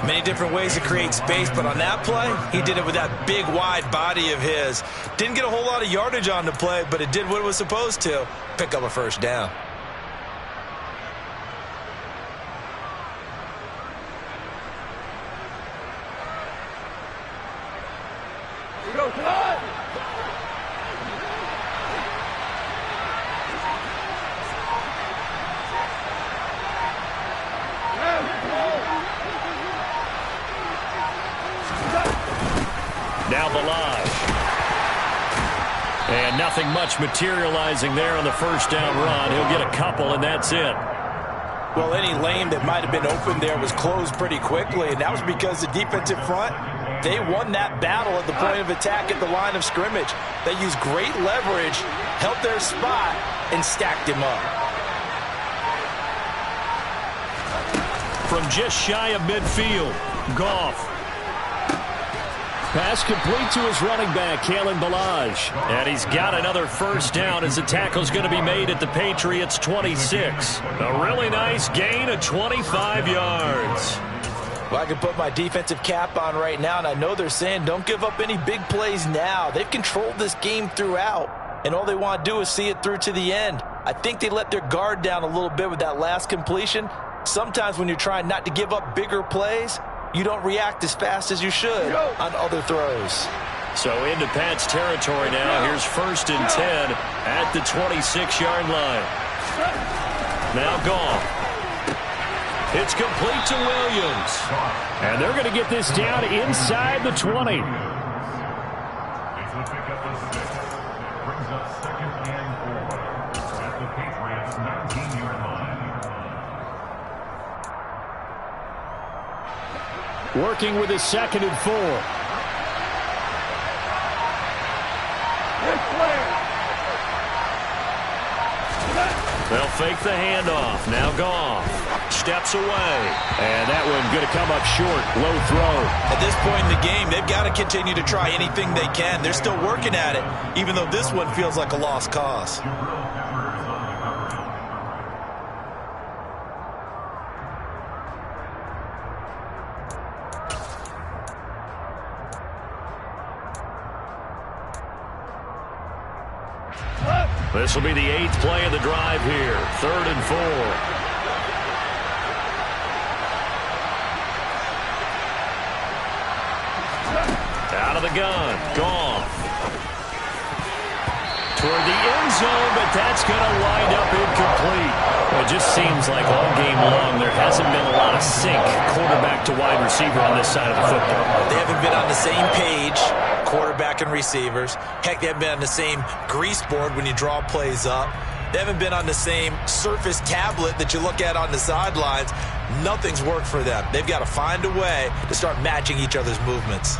Many different ways to create space, but on that play, he did it with that big, wide body of his. Didn't get a whole lot of yardage on the play, but it did what it was supposed to. Pick up a 1st down. Now Balaj. And nothing much materializing there on the 1st down run. He'll get a couple, and that's it. Well, any lane that might have been open there was closed pretty quickly, and that was because the defensive front, they won that battle at the point of attack at the line of scrimmage. They used great leverage, held their spot, and stacked him up. From just shy of midfield, Goff. Pass complete to his running back, Kalen Balaj. And he's got another 1st down as the tackle's going to be made at the Patriots' 26. A really nice gain of 25 yards. Well, I can put my defensive cap on right now, and I know they're saying don't give up any big plays now. They've controlled this game throughout. and all they want to do is see it through to the end. I think they let their guard down a little bit with that last completion. Sometimes when you're trying not to give up bigger plays, you don't react as fast as you should on other throws. So into Pat's territory now. Here's 1st and 10 at the 26-yard line. Now Goff. It's complete to Williams. And they're going to get this down inside the 20. It's a pickup of 6. Brings up 2nd and 4 at the Patriots' 19-yard line. Working with his 2nd and 4. They'll fake the handoff. Now Goff steps away. And that one going to come up short. Low throw. At this point in the game, they've got to continue to try anything they can. They're still working at it, even though this one feels like a lost cause. This will be the 8th play of the drive here. 3rd and 4. Out of the gun. Goff. Toward the end zone, but that's going to wind up incomplete. Well, it just seems like all game long there hasn't been a lot of sync quarterback to wide receiver on this side of the football. They haven't been on the same page, quarterback and receivers. Heck, they haven't been on the same grease board when you draw plays up. They haven't been on the same Surface tablet that you look at on the sidelines. Nothing's worked for them. They've got to find a way to start matching each other's movements.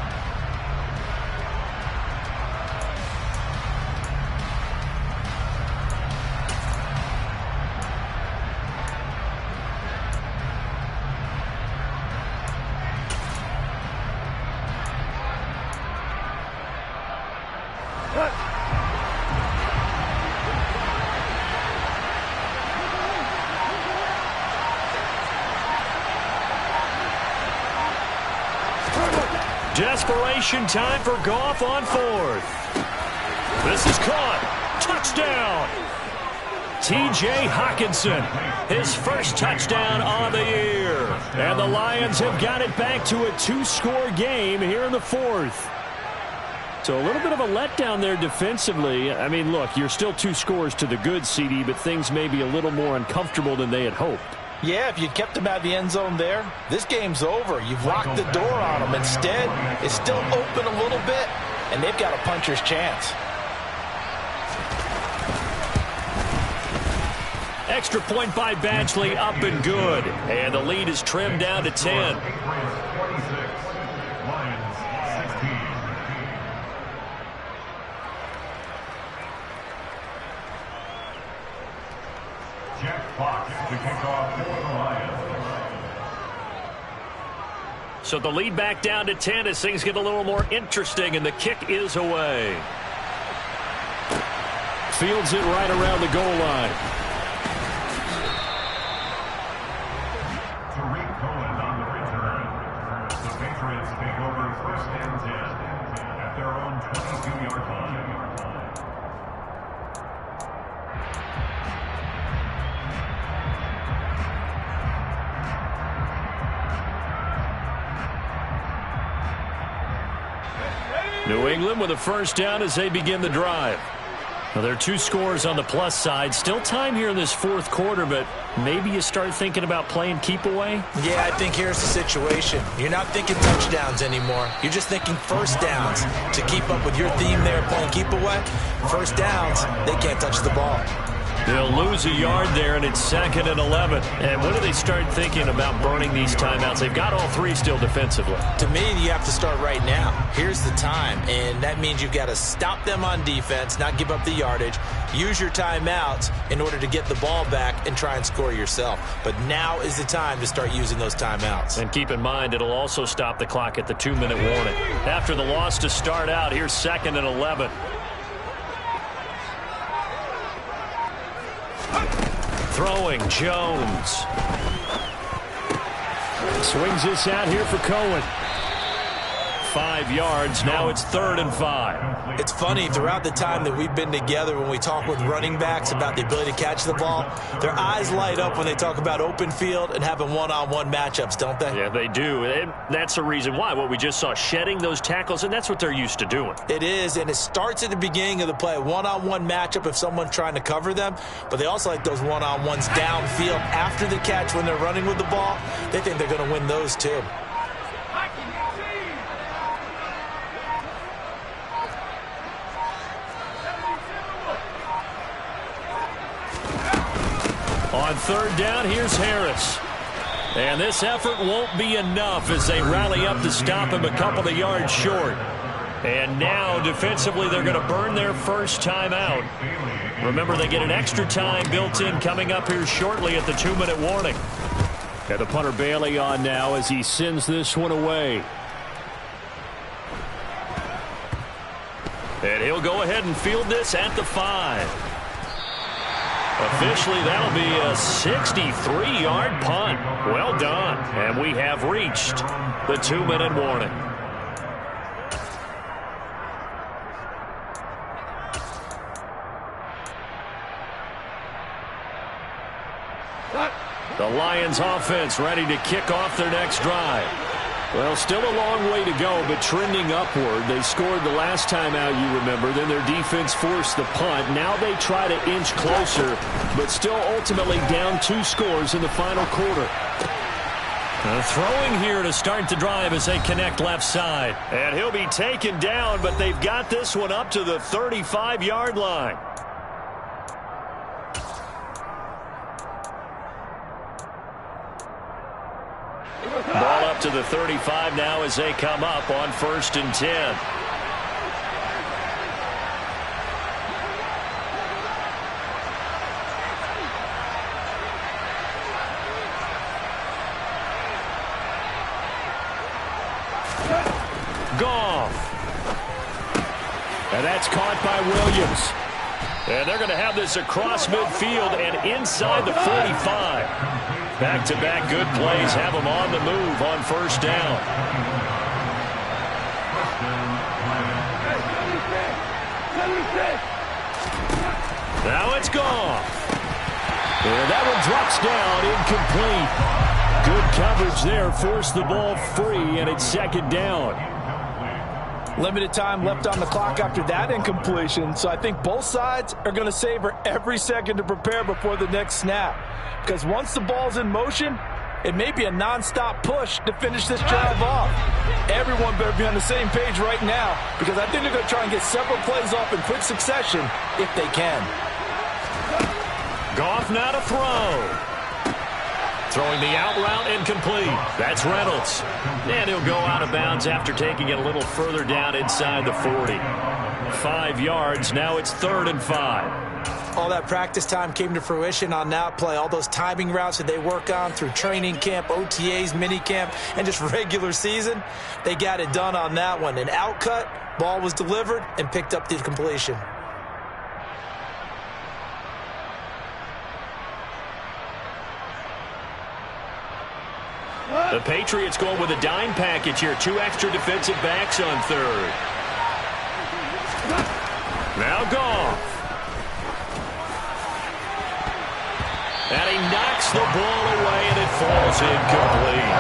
Desperation time for Goff on 4th. This is caught. Touchdown. T.J. Hockenson, his first touchdown on the year. And the Lions have got it back to a 2-score game here in the 4th. So a little bit of a letdown there defensively. I mean, look, you're still 2 scores to the good, CD, but things may be a little more uncomfortable than they had hoped. Yeah, if you'd kept them out of the end zone there, this game's over. You've locked the door on them. Instead, it's still open a little bit, and they've got a puncher's chance. Extra point by Badgley, up and good. And the lead is trimmed down to 10. So the lead back down to 10 as things get a little more interesting, and the kick is away. Fields it right around the goal line. On the return. The Patriots take over 1st and 10 at their own 22-yard line. New England with a 1st down as they begin the drive. Now, there are 2 scores on the plus side. Still time here in this 4th quarter, but maybe you start thinking about playing keep away? Yeah, I think here's the situation. You're not thinking touchdowns anymore. You're just thinking 1st downs. To keep up with your theme there playing keep away, 1st downs, they can't touch the ball. They'll lose a yard there, and it's 2nd and 11. And when do they start thinking about burning these timeouts? They've got all 3 still defensively. To me, you have to start right now. Here's the time, and that means you've got to stop them on defense, not give up the yardage, use your timeouts in order to get the ball back and try and score yourself. But now is the time to start using those timeouts. And keep in mind, it'll also stop the clock at the 2-minute warning. After the loss to start out, here's 2nd and 11. Throwing, Jones. Swings this out here for Cohen. 5 yards. Now it's 3rd and 5. It's funny, throughout the time that we've been together, when we talk with running backs about the ability to catch the ball, their eyes light up when they talk about open field and having one-on-one matchups, don't they? Yeah, they do. And that's the reason why. What we just saw, shedding those tackles, and that's what they're used to doing. It is, and it starts at the beginning of the play. One-on-one matchup if someone's trying to cover them, but they also like those one-on-ones downfield after the catch when they're running with the ball. They think they're going to win those too. On 3rd down, here's Harris. And this effort won't be enough as they rally up to stop him a couple of yards short. And now, defensively, they're going to burn their first time out. Remember, they get an extra time built in coming up here shortly at the 2-minute warning. Got the punter Bailey on now as he sends this one away. And he'll go ahead and field this at the 5. Officially, that'll be a 63-yard punt. Well done. And we have reached the 2-minute warning. The Lions offense ready to kick off their next drive. Well, still a long way to go, but trending upward. They scored the last time out, you remember. Then their defense forced the punt. Now they try to inch closer, but still ultimately down 2 scores in the final quarter. Throwing here to start the drive as they connect left side. And he'll be taken down, but they've got this one up to the 35-yard line. Ball up to the 35 now as they come up on 1st and 10. Goff. And that's caught by Williams. And they're going to have this across midfield and inside the 45. Back-to-back good plays have them on the move on 1st down. Now it's Goff. And that one drops down, incomplete. Good coverage there, forced the ball free, and it's 2nd down. Limited time left on the clock after that incompletion, so I think both sides are going to savor every second to prepare before the next snap. Because once the ball's in motion, it may be a non-stop push to finish this drive off. Everyone better be on the same page right now, because I think they're going to try and get several plays off in quick succession if they can. Goff now to throw. Throwing the out route, incomplete. That's Reynolds. And he'll go out of bounds after taking it a little further down inside the 40. 5 yards, now it's 3rd and 5. All that practice time came to fruition on that play. All those timing routes that they work on through training camp, OTAs, minicamp, and just regular season, they got it done on that one. An outcut, ball was delivered, and picked up the completion. The Patriots going with a dime package here. 2 extra defensive backs on 3rd. Now Goff. And he knocks the ball away, and it falls incomplete.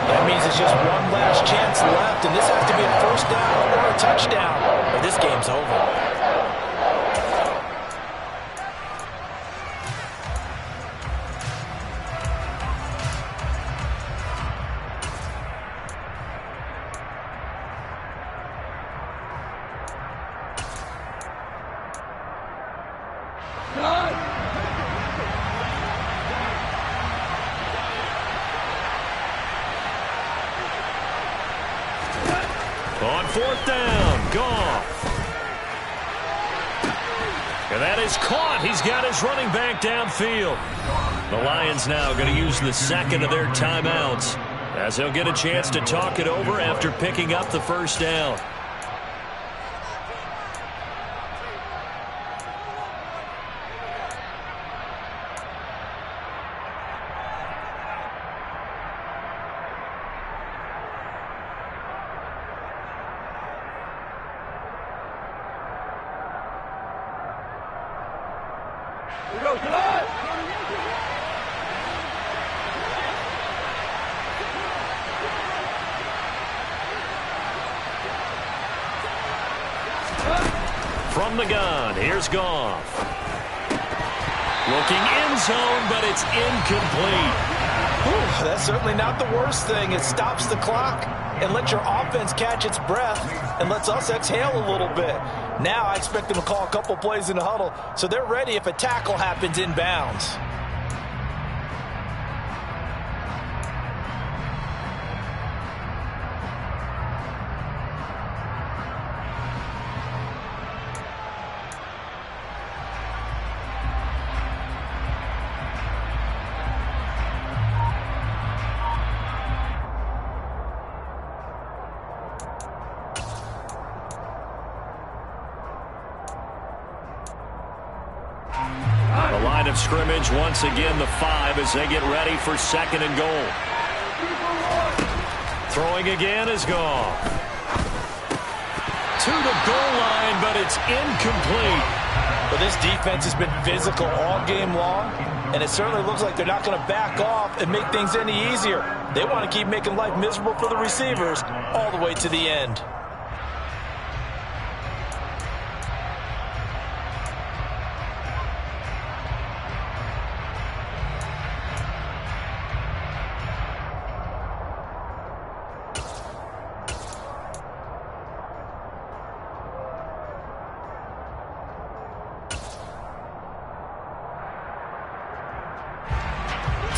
That means it's just one last chance left, and this has to be a 1st down or a touchdown, or this game's over. On 4th down, Goff. And that is caught. He's got his running back downfield. The Lions now going to use the 2nd of their timeouts as they'll get a chance to talk it over after picking up the 1st down. From the gun, here's Goff. Looking end zone, but it's incomplete. Ooh, that's certainly not the worst thing. It stops the clock and lets your offense catch its breath and lets us exhale a little bit. Now I expect them to call a couple plays in the huddle so they're ready if a tackle happens inbounds. The line of scrimmage, once again, the 5 as they get ready for 2nd and goal. Throwing again is Goff. To the goal line, but it's incomplete. But this defense has been physical all game long, and it certainly looks like they're not going to back off and make things any easier. They want to keep making life miserable for the receivers all the way to the end.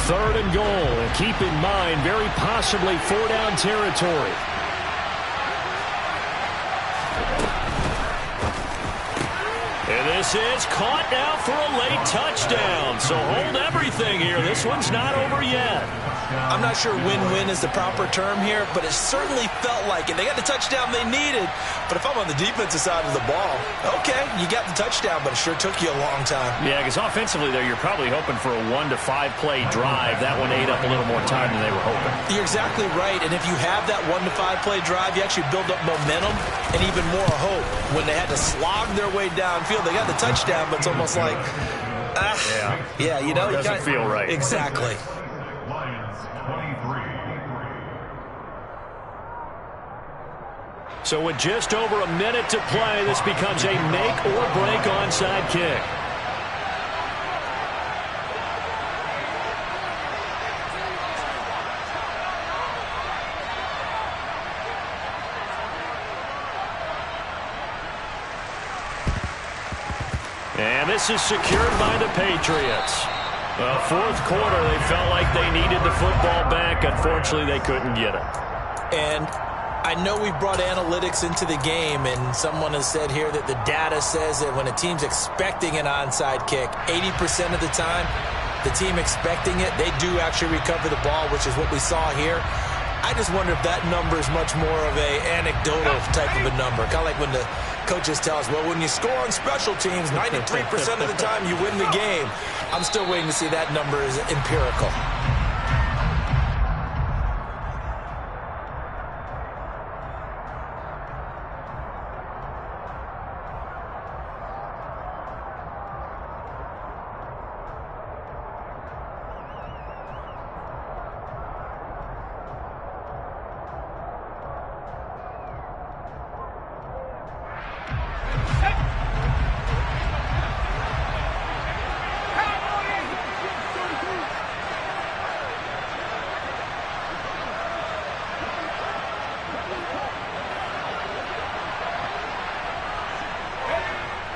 Third and goal, and keep in mind, very possibly 4-down territory. And this is caught now for a late touchdown. So hold everything here. This one's not over yet. I'm not sure win-win is the proper term here, but it certainly felt like it. They got the touchdown they needed. But if I'm on the defensive side of the ball, okay, you got the touchdown, but it sure took you a long time. Yeah, because offensively, though, you're probably hoping for a 1 to 5 play drive. That one ate up a little more time than they were hoping. You're exactly right. And if you have that 1 to 5 play drive, you actually build up momentum and even more hope. When they had to slog their way downfield, they got the touchdown, but it's almost like, yeah, you know, it doesn't feel right. Exactly. Lions 23. So with just over a minute to play, this becomes a make or break onside kick. And this is secured by the Patriots. Well, fourth quarter, they felt like they needed the football back. Unfortunately, they couldn't get it. And I know we brought analytics into the game, and someone has said here that the data says that when a team's expecting an onside kick, 80% of the time, the team expecting it, they do actually recover the ball, which is what we saw here. I just wonder if that number is much more of a anecdotal type of a number. Kind of like when the coaches tell us, well, when you score on special teams, 93% of the time you win the game. I'm still waiting to see that number is empirical.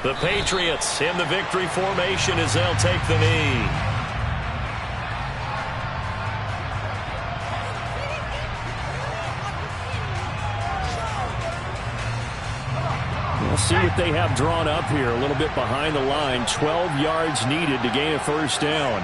The Patriots in the victory formation as they'll take the knee. We'll see what they have drawn up here. A little bit behind the line. 12 yards needed to gain a first down.